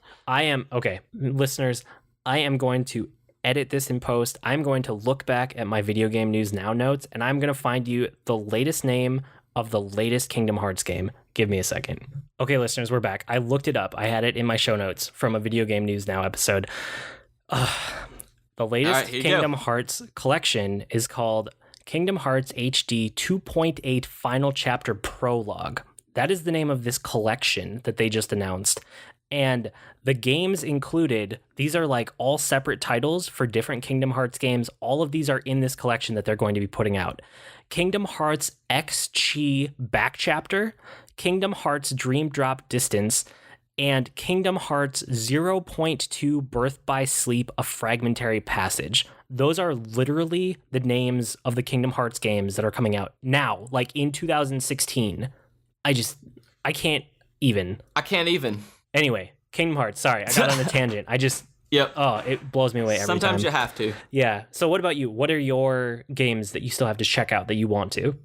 Listeners, I am going to edit this in post. I'm going to look back at my Video Game News Now notes, and I'm going to find you the latest name of the latest Kingdom Hearts game. Give me a second. Okay, listeners, we're back. I looked it up. I had it in my show notes from a Video Game News Now episode. The latest Kingdom Hearts collection is called Kingdom Hearts HD 2.8 Final Chapter Prologue. That is the name of this collection that they just announced. And the games included, these are like all separate titles for different Kingdom Hearts games. All of these are in this collection that they're going to be putting out. Kingdom Hearts X-Chi Back Chapter, Kingdom Hearts Dream Drop Distance, and Kingdom Hearts 0.2 Birth by Sleep, A Fragmentary Passage. Those are literally the names of the Kingdom Hearts games that are coming out now, like in 2016. I can't even. Anyway, Kingdom Hearts. Sorry, I got on a tangent. Yep. Oh, it blows me away every time. Sometimes you have to. Yeah. So what about you? What are your games that you still have to check out that you want to?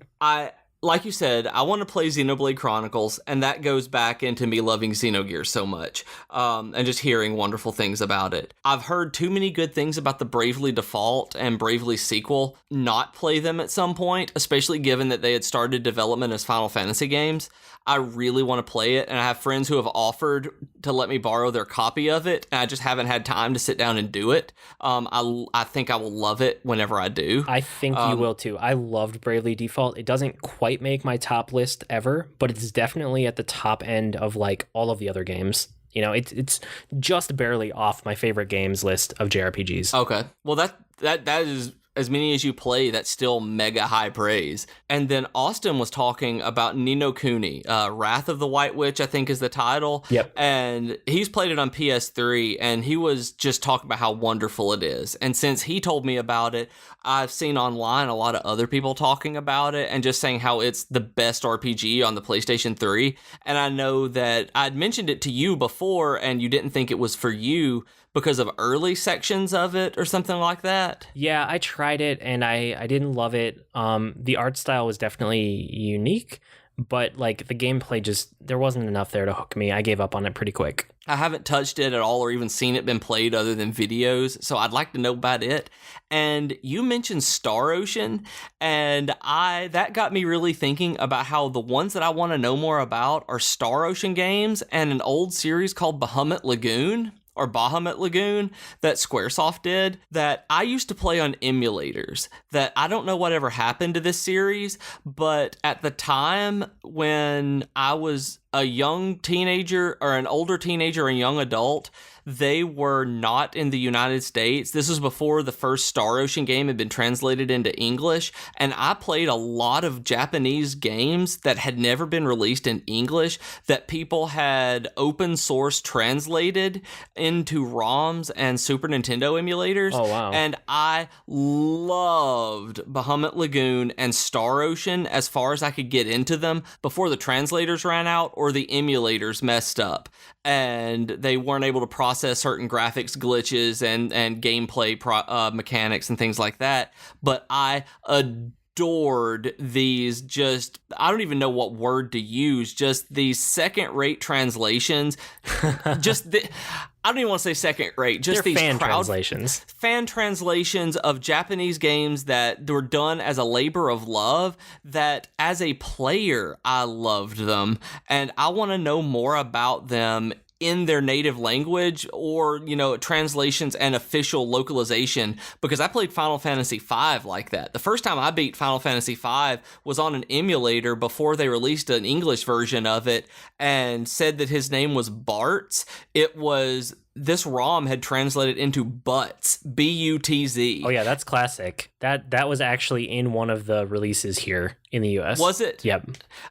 Like you said, I want to play Xenoblade Chronicles, and that goes bagear into me loving Xenogears so much, and just hearing wonderful things about it. I've heard too many good things about the Bravely Default and Bravely sequel, not play them at some point, especially given that they had started development as Final Fantasy games. I really want to play it, and I have friends who have offered to let me borrow their copy of it, and I just haven't had time to sit down and do it. I think I will love it whenever I do. I think you will too. I loved Bravely Default. It doesn't quite make my top list ever, but it's definitely at the top end of like all of the other games. You know, it's just barely off my favorite games list of JRPGs. Okay. Well, that is, as many as you play, that's still mega high praise. And then Austin was talking about Ni no Kuni, Wrath of the White Witch, I think is the title. Yep. And he's played it on PS3, and he was just talking about how wonderful it is. And since he told me about it, I've seen online a lot of other people talking about it and just saying how it's the best RPG on the PlayStation 3. And I know that I'd mentioned it to you before, and you didn't think it was for you because of early sections of it or something like that. Yeah, I tried it and I didn't love it. The art style was definitely unique, but like the gameplay there wasn't enough there to hook me. I gave up on it pretty quick. I haven't touched it at all or even seen it been played other than videos, so I'd like to know about it. And you mentioned Star Ocean, and that got me really thinking about how the ones that I want to know more about are Star Ocean games and an old series called Bahamut Lagoon that Squaresoft did, that I used to play on emulators, that I don't know whatever happened to this series, but at the time when I was a young teenager or an older teenager and young adult, they were not in the United States. This was before the first Star Ocean game had been translated into English, and I played a lot of Japanese games that had never been released in English that people had open source translated into ROMs and Super Nintendo emulators. Oh, wow. And I loved Bahamut Lagoon and Star Ocean as far as I could get into them before the translators ran out or the emulators messed up and they weren't able to process certain graphics glitches and gameplay mechanics and things like that. But I adored these I don't even know what word to use, just these second-rate translations. I don't even want to say second rate, just they're these fan translations of Japanese games that were done as a labor of love, that as a player, I loved them. And I want to know more about them in their native language or, translations and official localization, because I played Final Fantasy V like that. The first time I beat Final Fantasy V was on an emulator before they released an English version of it and said that his name was Bartz. This ROM had translated into Butz, B-U-T-Z. Oh yeah, that's classic. That was actually in one of the releases here in the US. Was it? Yep.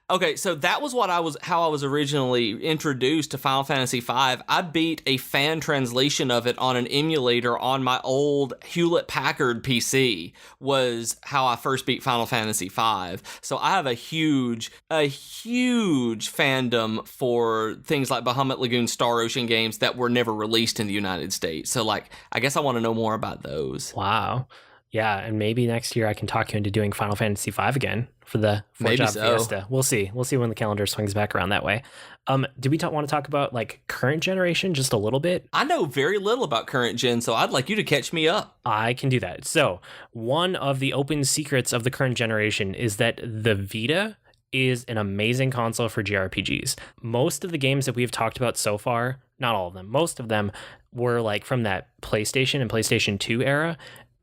Okay, so that was how I was originally introduced to Final Fantasy V. I beat a fan translation of it on an emulator on my old Hewlett-Packard PC, was how I first beat Final Fantasy V. So I have a huge fandom for things like Bahamut Lagoon, Star Ocean games that were never released in the United States. So I guess I want to know more about those. Wow. Yeah, and maybe next year I can talk you into doing Final Fantasy V again for the Job Fiesta. We'll see. We'll see when the calendar swings back around that way. Do we want to talk about current generation just a little bit? I know very little about current gen, so I'd like you to catch me up. I can do that. So one of the open secrets of the current generation is that the Vita is an amazing console for JRPGs. Most of the games that we've talked about so far, not all of them, most of them were like from that PlayStation and PlayStation 2 era.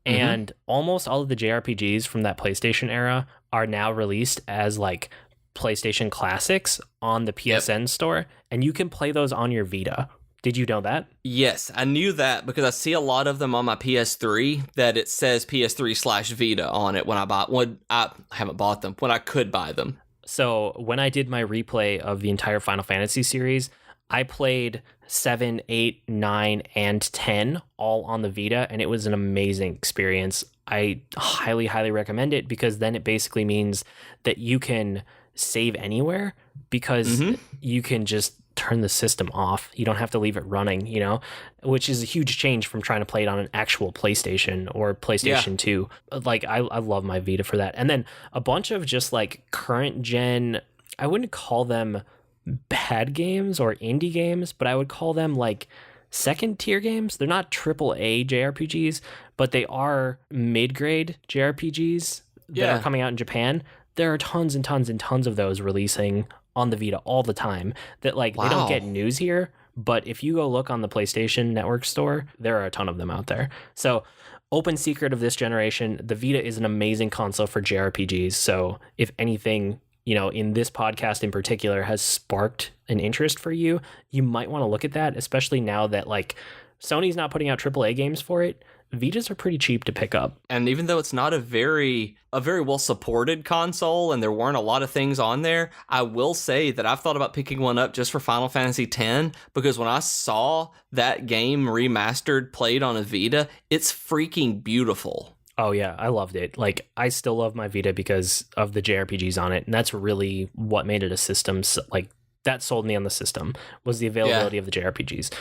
And almost all of the JRPGs from that PlayStation era are now released as like PlayStation classics on the PSN store, and you can play those on your Vita. Did you know that? Yes, I knew that because I see a lot of them on my PS3 that it says PS3/Vita on it when I haven't bought them, when I could buy them. So when I did my replay of the entire Final Fantasy series, I played 7, 8, 9, and 10 all on the Vita, and it was an amazing experience. I highly, highly recommend it because then it basically means that you can save anywhere because you can just turn the system off. You don't have to leave it running, you know, which is a huge change from trying to play it on an actual PlayStation or PlayStation 2. Like, I love my Vita for that. And then a bunch of just like current gen, I wouldn't call them bad games or indie games, but I would call them like second tier games. They're not AAA JRPGs, but they are mid-grade JRPGs that are coming out in Japan. There are tons and tons and tons of those releasing on the Vita all the time that like they don't get news here, but if you go look on the PlayStation Network store, there are a ton of them out there. So open secret of this generation, the Vita is an amazing console for JRPGs. So if anything, you know, in this podcast in particular has sparked an interest for you, you might want to look at that, especially now that like Sony's not putting out AAA games for it. Vitas are pretty cheap to pick up. And even though it's not a very well supported console and there weren't a lot of things on there, I will say that I've thought about picking one up just for Final Fantasy X, because when I saw that game remastered played on a Vita, it's freaking beautiful. Oh yeah, I loved it. Like, I still love my Vita because of the JRPGs on it, and that's really what made it a system. Like, that sold me on the system was the availability of the JRPGs.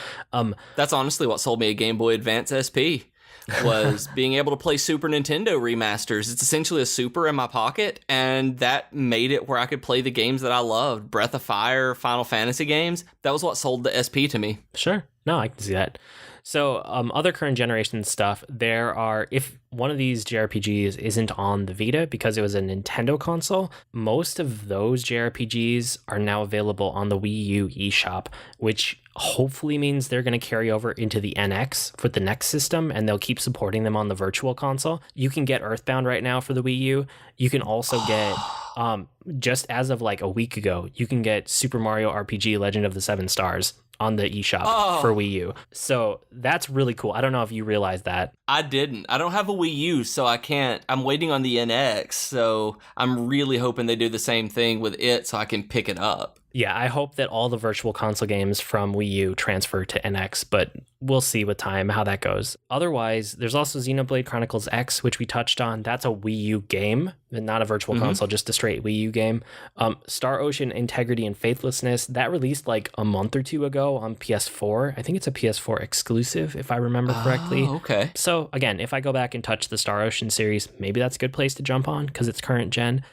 That's honestly what sold me a Game Boy Advance SP. Was being able to play Super Nintendo remasters. It's essentially a Super in my pocket, and that made it where I could play the games that I loved. Breath of Fire, Final Fantasy games. That was what sold the SP to me. Sure. No, I can see that. So other current generation stuff, there are, if one of these JRPGs isn't on the Vita because it was a Nintendo console, most of those JRPGs are now available on the Wii U eShop, which hopefully means they're going to carry over into the NX for the next system, and they'll keep supporting them on the Virtual Console. You can get Earthbound right now for the Wii U. You can also get, just as of like a week ago, you can get Super Mario RPG Legend of the Seven Stars on the eShop for Wii U. So that's really cool. I don't know if you realize that. I didn't. I don't have a Wii U, so I can't. I'm waiting on the NX, so I'm really hoping they do the same thing with it so I can pick it up. Yeah, I hope that all the Virtual Console games from Wii U transfer to NX, but we'll see with time how that goes. Otherwise, there's also Xenoblade Chronicles X, which we touched on. That's a Wii U game, not a Virtual Console, just a straight Wii U game. Star Ocean Integrity and Faithlessness, that released like a month or two ago on PS4. I think it's a PS4 exclusive, if I remember correctly. Okay. So again, if I go back and touch the Star Ocean series, maybe that's a good place to jump on because it's current gen.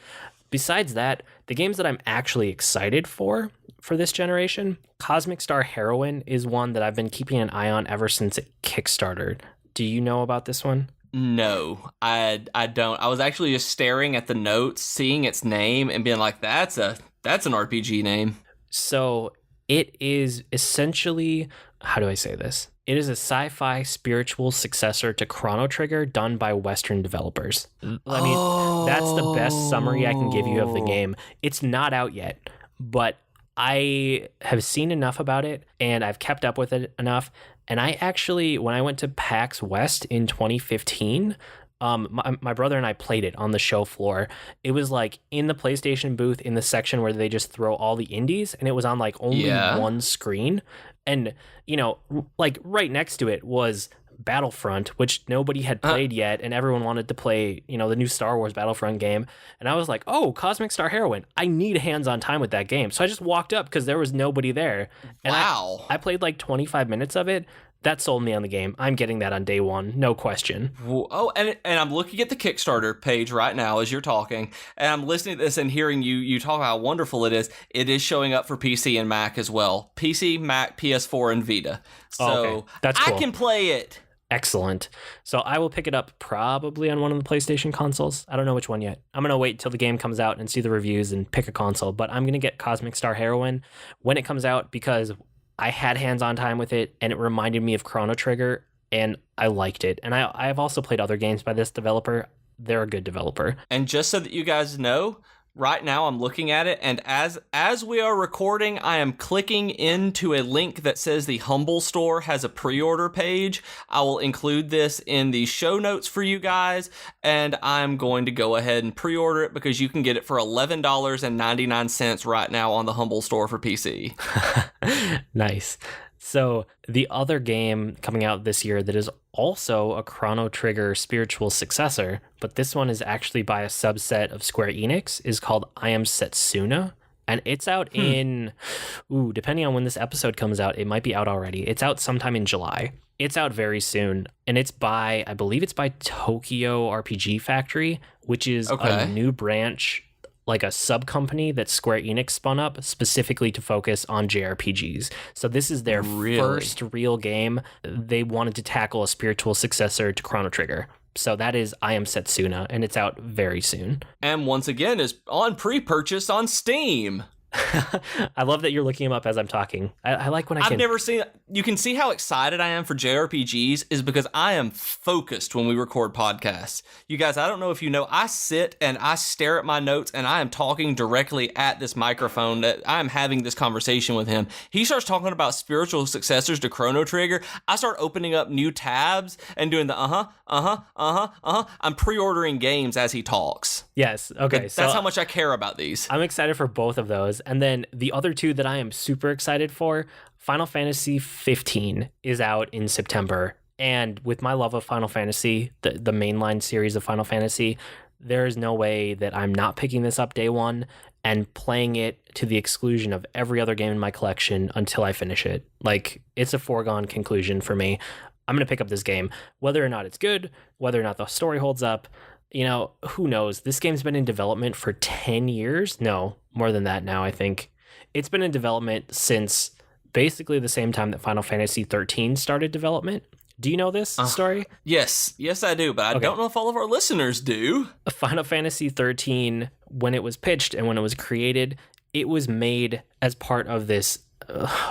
Besides that, the games that I'm actually excited for this generation, Cosmic Star Heroine is one that I've been keeping an eye on ever since it kickstarted. Do you know about this one? No, I don't. I was actually just staring at the notes, seeing its name, and being like, that's an RPG name. So it is essentially, how do I say this? It is a sci-fi spiritual successor to Chrono Trigger done by Western developers. I mean, that's the best summary I can give you of the game. It's not out yet, but I have seen enough about it and I've kept up with it enough. And I actually, when I went to PAX West in 2015, my brother and I played it on the show floor. It was like in the PlayStation booth in the section where they just throw all the indies, and it was on like only one screen. And, you know, like right next to it was Battlefront, which nobody had played yet, and everyone wanted to play, you know, the new Star Wars Battlefront game. And I was like, oh, Cosmic Star Heroine, I need hands-on time with that game. So I just walked up because there was nobody there. And I played like 25 minutes of it. That sold me on the game. I'm getting that on day one, no question. Oh, and I'm looking at the Kickstarter page right now as you're talking, and I'm listening to this and hearing you talk about how wonderful it is. It is showing up for PC and Mac as well. PC, Mac, PS4, and Vita. So that's cool. I can play it. excellent. So I will pick it up probably on one of the PlayStation consoles. I don't know which one yet. I'm going to wait till the game comes out and see the reviews and pick a console, but I'm going to get Cosmic Star Heroine when it comes out because I had hands-on time with it and it reminded me of Chrono Trigger and I liked it. And I've also played other games by this developer. They're a good developer. And just so that you guys know, right now I'm looking at it, and as we are recording, I am clicking into a link that says the Humble Store has a pre-order page. I will include this in the show notes for you guys, and I'm going to go ahead and pre-order it because you can get it for $11.99 right now on the Humble Store for PC. Nice. So the other game coming out this year that is also a Chrono Trigger spiritual successor, but this one is actually by a subset of Square Enix, is called I Am Setsuna. And it's out in, depending on when this episode comes out, it might be out already. It's out sometime in July. It's out very soon. And it's by, I believe it's by Tokyo RPG Factory, which is a new branch, like a sub-company that Square Enix spun up specifically to focus on JRPGs. So this is their first real game. They wanted to tackle a spiritual successor to Chrono Trigger. So that is I Am Setsuna, and it's out very soon. And once again, is on pre-purchase on Steam. I love that you're looking them up as I'm talking. I like when I can... I've never seen... You can see how excited I am for JRPGs is because I am focused when we record podcasts. You guys, I don't know if you know, I sit and I stare at my notes and I am talking directly at this microphone. That I am having this conversation with him. He starts talking about spiritual successors to Chrono Trigger. I start opening up new tabs and doing the I'm pre-ordering games as he talks. Yes. Okay. So that's how much I care about these. I'm excited for both of those. And then the other two that I am super excited for, Final Fantasy 15 is out in September. And with my love of Final Fantasy, the mainline series of Final Fantasy, there is no way that I'm not picking this up day one and playing it to the exclusion of every other game in my collection until I finish it. Like, it's a foregone conclusion for me. I'm going to pick up this game, whether or not it's good, whether or not the story holds up. You know, who knows? This game's been in development for 10 years. No, more than that now, I think. It's been in development since basically the same time that Final Fantasy 13 started development. Do you know this story? Yes, I do, but I don't know if all of our listeners do. Final Fantasy 13, when it was pitched and when it was created, it was made as part of this,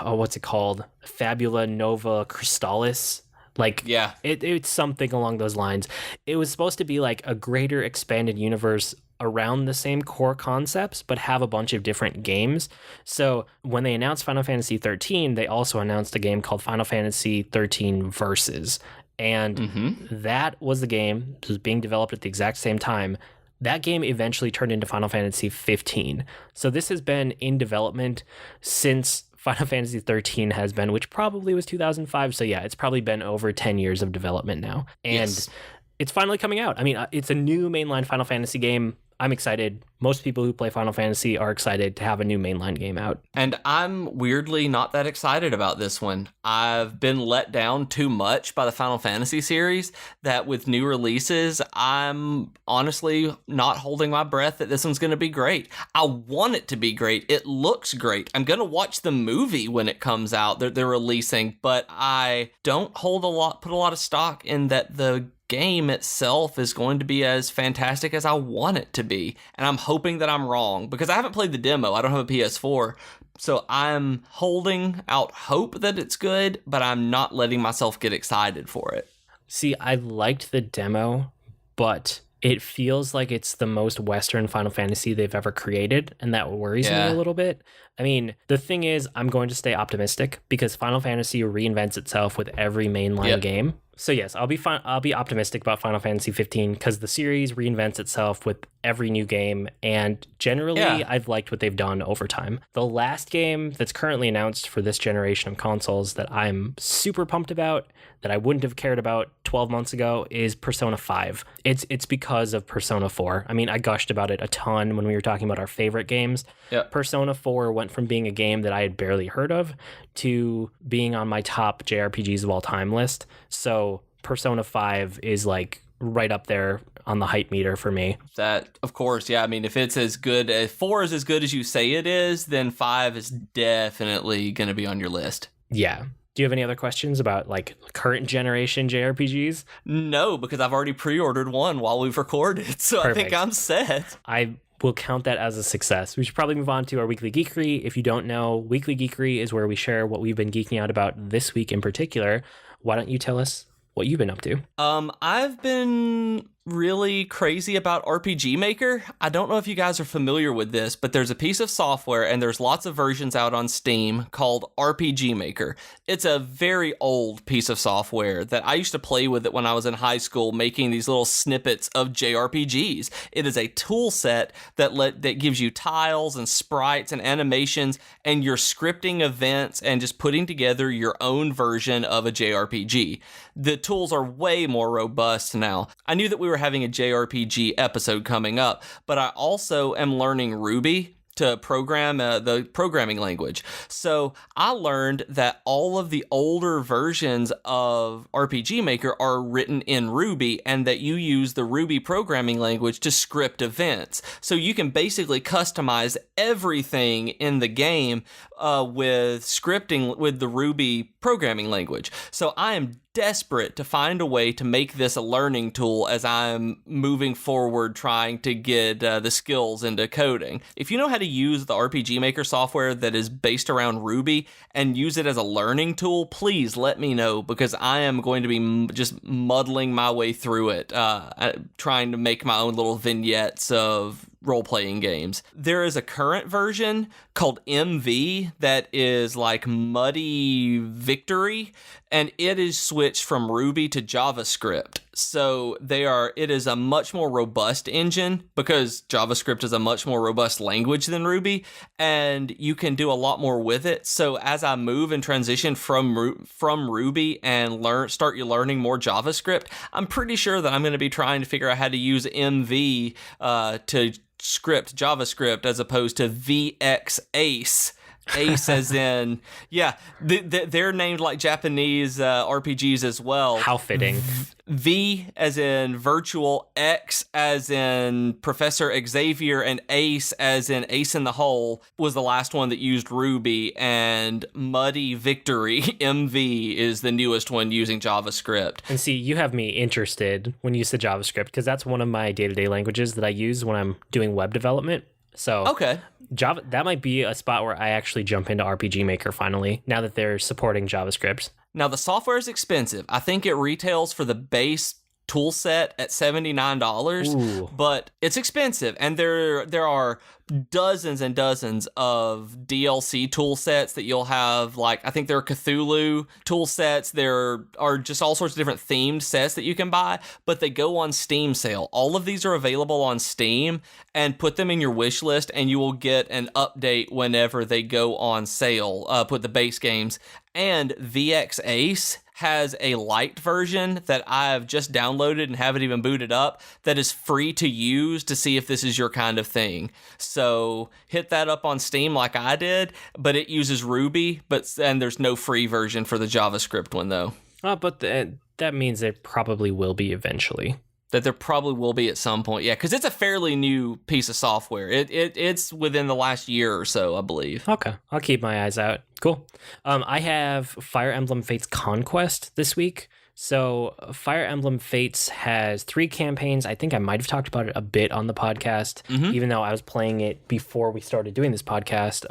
what's it called? Fabula Nova Crystallis. Like, yeah, it's something along those lines. It was supposed to be like a greater expanded universe around the same core concepts, but have a bunch of different games. So when they announced Final Fantasy 13, they also announced a game called Final Fantasy 13 Versus. And that was the game that was being developed at the exact same time. That game eventually turned into Final Fantasy 15. So this has been in development since Final Fantasy 13 has been, which probably was 2005. So yeah, it's probably been over 10 years of development now. And it's finally coming out. I mean, it's a new mainline Final Fantasy game. I'm excited. Most people who play Final Fantasy are excited to have a new mainline game out. And I'm weirdly not that excited about this one. I've been let down too much by the Final Fantasy series that with new releases, I'm honestly not holding my breath that this one's going to be great. I want it to be great. It looks great. I'm going to watch the movie when it comes out that they're releasing, but I don't put a lot of stock in that the game itself is going to be as fantastic as I want it to be. And I'm hoping that I'm wrong because I haven't played the demo. I don't have a PS4. So I'm holding out hope that it's good, but I'm not letting myself get excited for it. See, I liked the demo, but it feels like it's the most Western Final Fantasy they've ever created, and that worries me a little bit. I mean, the thing is, I'm going to stay optimistic because Final Fantasy reinvents itself with every mainline game. So yes, I'll be optimistic about Final Fantasy 15 because the series reinvents itself with every new game, and generally I've liked what they've done over time. The last game that's currently announced for this generation of consoles that I'm super pumped about, that I wouldn't have cared about 12 months ago, is Persona 5. It's because of Persona 4. I mean, I gushed about it a ton when we were talking about our favorite games. Persona 4 went from being a game that I had barely heard of to being on my top JRPGs of all time list. So Persona 5 is like right up there on the hype meter for me. That, of course, yeah. I mean, if it's as good as 4 is as good as you say it is, then 5 is definitely going to be on your list. Yeah. Do you have any other questions about like current generation JRPGs? No, because I've already pre-ordered one while we've recorded, so Perfect. I think I'm set. I will count that as a success. We should probably move on to our Weekly Geekery. If you don't know, Weekly Geekery is where we share what we've been geeking out about this week in particular. Why don't you tell us what you've been up to? I've been really crazy about RPG Maker. I don't know if you guys are familiar with this, but there's a piece of software and there's lots of versions out on Steam called RPG Maker. It's a very old piece of software that I used to play with it when I was in high school, making these little snippets of JRPGs. It is a tool set that gives you tiles and sprites and animations, and you're scripting events and just putting together your own version of a JRPG. The tools are way more robust now. I knew that we were having a JRPG episode coming up, but I also am learning Ruby to program the programming language. So I learned that all of the older versions of RPG Maker are written in Ruby, and that you use the Ruby programming language to script events. So you can basically customize everything in the game with scripting with the Ruby programming language. So I am desperate to find a way to make this a learning tool as I'm moving forward trying to get the skills into coding. If you know how to use the RPG Maker software that is based around Ruby and use it as a learning tool, please let me know, because I am going to be just muddling my way through it, trying to make my own little vignettes of role-playing games. There is a current version called MV that is like Muddy Victory, and it is switched from Ruby to JavaScript. So it is a much more robust engine, because JavaScript is a much more robust language than Ruby, and you can do a lot more with it. So as I move and transition from Ruby and start learning more JavaScript, I'm pretty sure that I'm going to be trying to figure out how to use MV to script JavaScript as opposed to VX Ace. Ace as in, yeah, they're named like Japanese RPGs as well. How fitting. V as in virtual, X as in Professor Xavier, and Ace as in Ace in the Hole was the last one that used Ruby, and Muddy Victory, MV, is the newest one using JavaScript. And see, you have me interested when you said JavaScript, because that's one of my day-to-day languages that I use when I'm doing web development. So okay. Java, that might be a spot where I actually jump into RPG Maker finally, now that they're supporting JavaScript. Now, the software is expensive. I think it retails for the base tool set at $79, Ooh. But it's expensive, and there are dozens and dozens of DLC tool sets that you'll have. Like, I think there are Cthulhu tool sets. There are just all sorts of different themed sets that you can buy, but they go on Steam sale. All of these are available on Steam, and put them in your wish list, and you will get an update whenever they go on sale. Put the base games. And VX Ace has a light version that I've just downloaded and haven't even booted up that is free to use to see if this is your kind of thing. So hit that up on Steam like I did, but it uses Ruby, and there's no free version for the JavaScript one though. But that means it probably will be eventually. That there probably will be at some point, yeah, because it's a fairly new piece of software. It's within the last year or so, I believe. Okay, I'll keep my eyes out. Cool. I have Fire Emblem Fates Conquest this week. So Fire Emblem Fates has 3 campaigns. I think I might have talked about it a bit on the podcast, even though I was playing it before we started doing this podcast.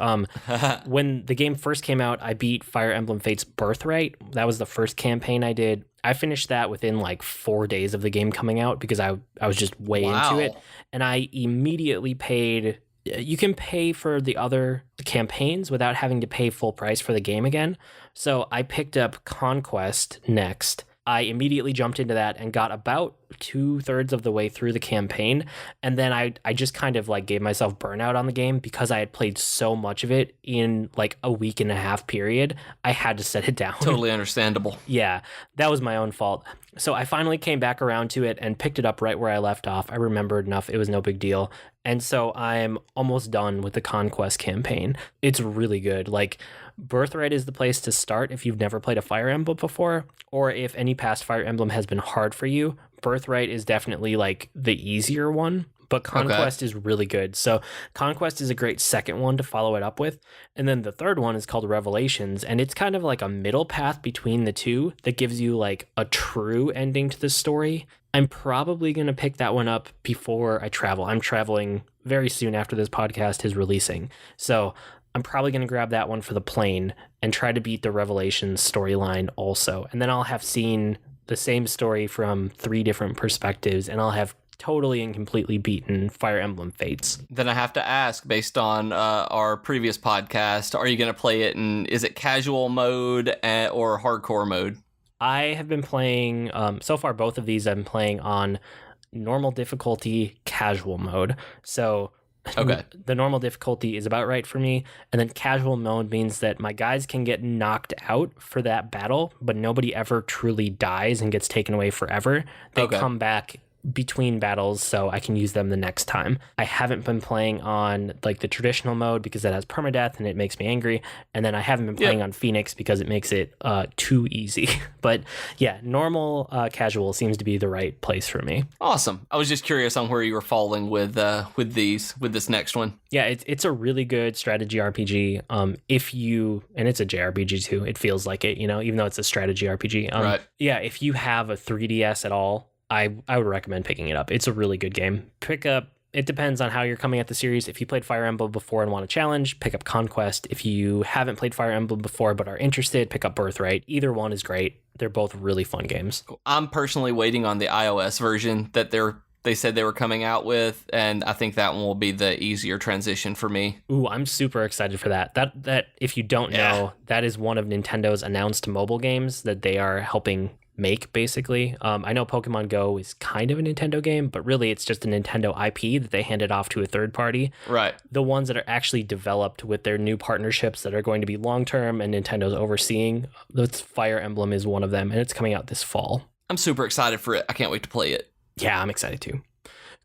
When the game first came out, I beat Fire Emblem Fates Birthright. That was the first campaign I did. I finished that within like 4 days of the game coming out because I was just way into it. And I immediately paid... You can pay for the other campaigns without having to pay full price for the game again. So I picked up Conquest next. I immediately jumped into that and got about 2/3 of the way through the campaign. And then I just kind of like gave myself burnout on the game because I had played so much of it in like a week and a half period. I had to set it down. Totally understandable. Yeah, that was my own fault. So I finally came back around to it and picked it up right where I left off. I remembered enough. It was no big deal. And so I'm almost done with the Conquest campaign. It's really good. Like, Birthright is the place to start if you've never played a Fire Emblem before, or if any past Fire Emblem has been hard for you. Birthright is definitely like the easier one, but Conquest is really good. So Conquest is a great second one to follow it up with. And then the third one is called Revelations, and it's kind of like a middle path between the two that gives you like a true ending to the story. I'm probably going to pick that one up before I travel. I'm traveling very soon after this podcast is releasing. So I'm probably going to grab that one for the plane and try to beat the Revelations storyline also. And then I'll have seen the same story from 3 different perspectives, and I'll have totally and completely beaten Fire Emblem Fates. Then I have to ask, based on our previous podcast, are you going to play it in, is it casual mode or hardcore mode? I have been playing, so far both of these I'm playing on normal difficulty, casual mode. So okay, the normal difficulty is about right for me, and then casual mode means that my guys can get knocked out for that battle, but nobody ever truly dies and gets taken away forever. They come back between battles, so I can use them the next time. I haven't been playing on like the traditional mode because that has permadeath and it makes me angry, and then I haven't been playing on Phoenix because it makes it too easy. But yeah, normal casual seems to be the right place for me. Awesome. I was just curious on where you were falling with this next one. Yeah, it's a really good strategy RPG. If you, and it's a JRPG too, it feels like it, you know, even though it's a strategy RPG. Right. Yeah, if you have a 3DS at all, I would recommend picking it up. It's a really good game. It depends on how you're coming at the series. If you played Fire Emblem before and want a challenge, pick up Conquest. If you haven't played Fire Emblem before but are interested, pick up Birthright. Either one is great. They're both really fun games. I'm personally waiting on the iOS version that they said they were coming out with, and I think that one will be the easier transition for me. Ooh, I'm super excited for that. That if you don't know, that is one of Nintendo's announced mobile games that they are helping make, basically. I know Pokemon Go is kind of a Nintendo game, but really it's just a Nintendo IP that they handed off to a third party. Right. The ones that are actually developed with their new partnerships that are going to be long-term and Nintendo's overseeing, that's Fire Emblem is one of them, and it's coming out this fall. I'm super excited for it. I can't wait to play it. Yeah, I'm excited too.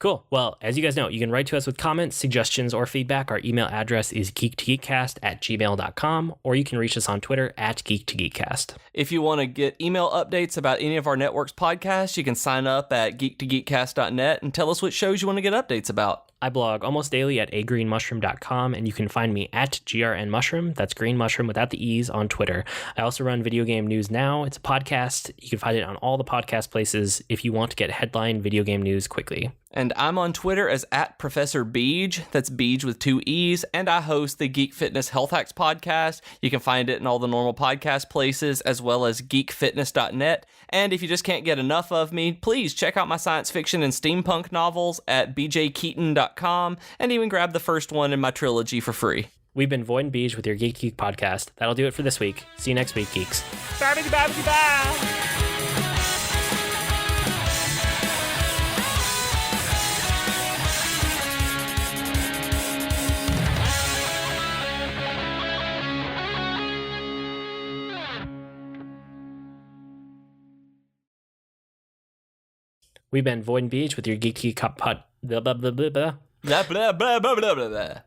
Cool. Well, as you guys know, you can write to us with comments, suggestions, or feedback. Our email address is geek2geekcast@gmail.com, or you can reach us on Twitter @geek2geekcast. If you want to get email updates about any of our network's podcasts, you can sign up at geek2geekcast.net and tell us what shows you want to get updates about. I blog almost daily at agreenmushroom.com, and you can find me at grnmushroom. That's green mushroom without the E's on Twitter. I also run Video Game News Now. It's a podcast. You can find it on all the podcast places if you want to get headline video game news quickly. And I'm on Twitter as @Professor Beej. That's Beej with 2 E's. And I host the Geek Fitness Health Hacks podcast. You can find it in all the normal podcast places, as well as geekfitness.net. And if you just can't get enough of me, please check out my science fiction and steampunk novels at bjkeaton.com, and even grab the first one in my trilogy for free. We've been Void and Beej with your Geek Geek podcast. That'll do it for this week. See you next week, geeks. We've been Void and Beej with your Geek Geek pod. Blah, blah, blah, blah, blah. Blah, blah, blah, blah, blah, blah.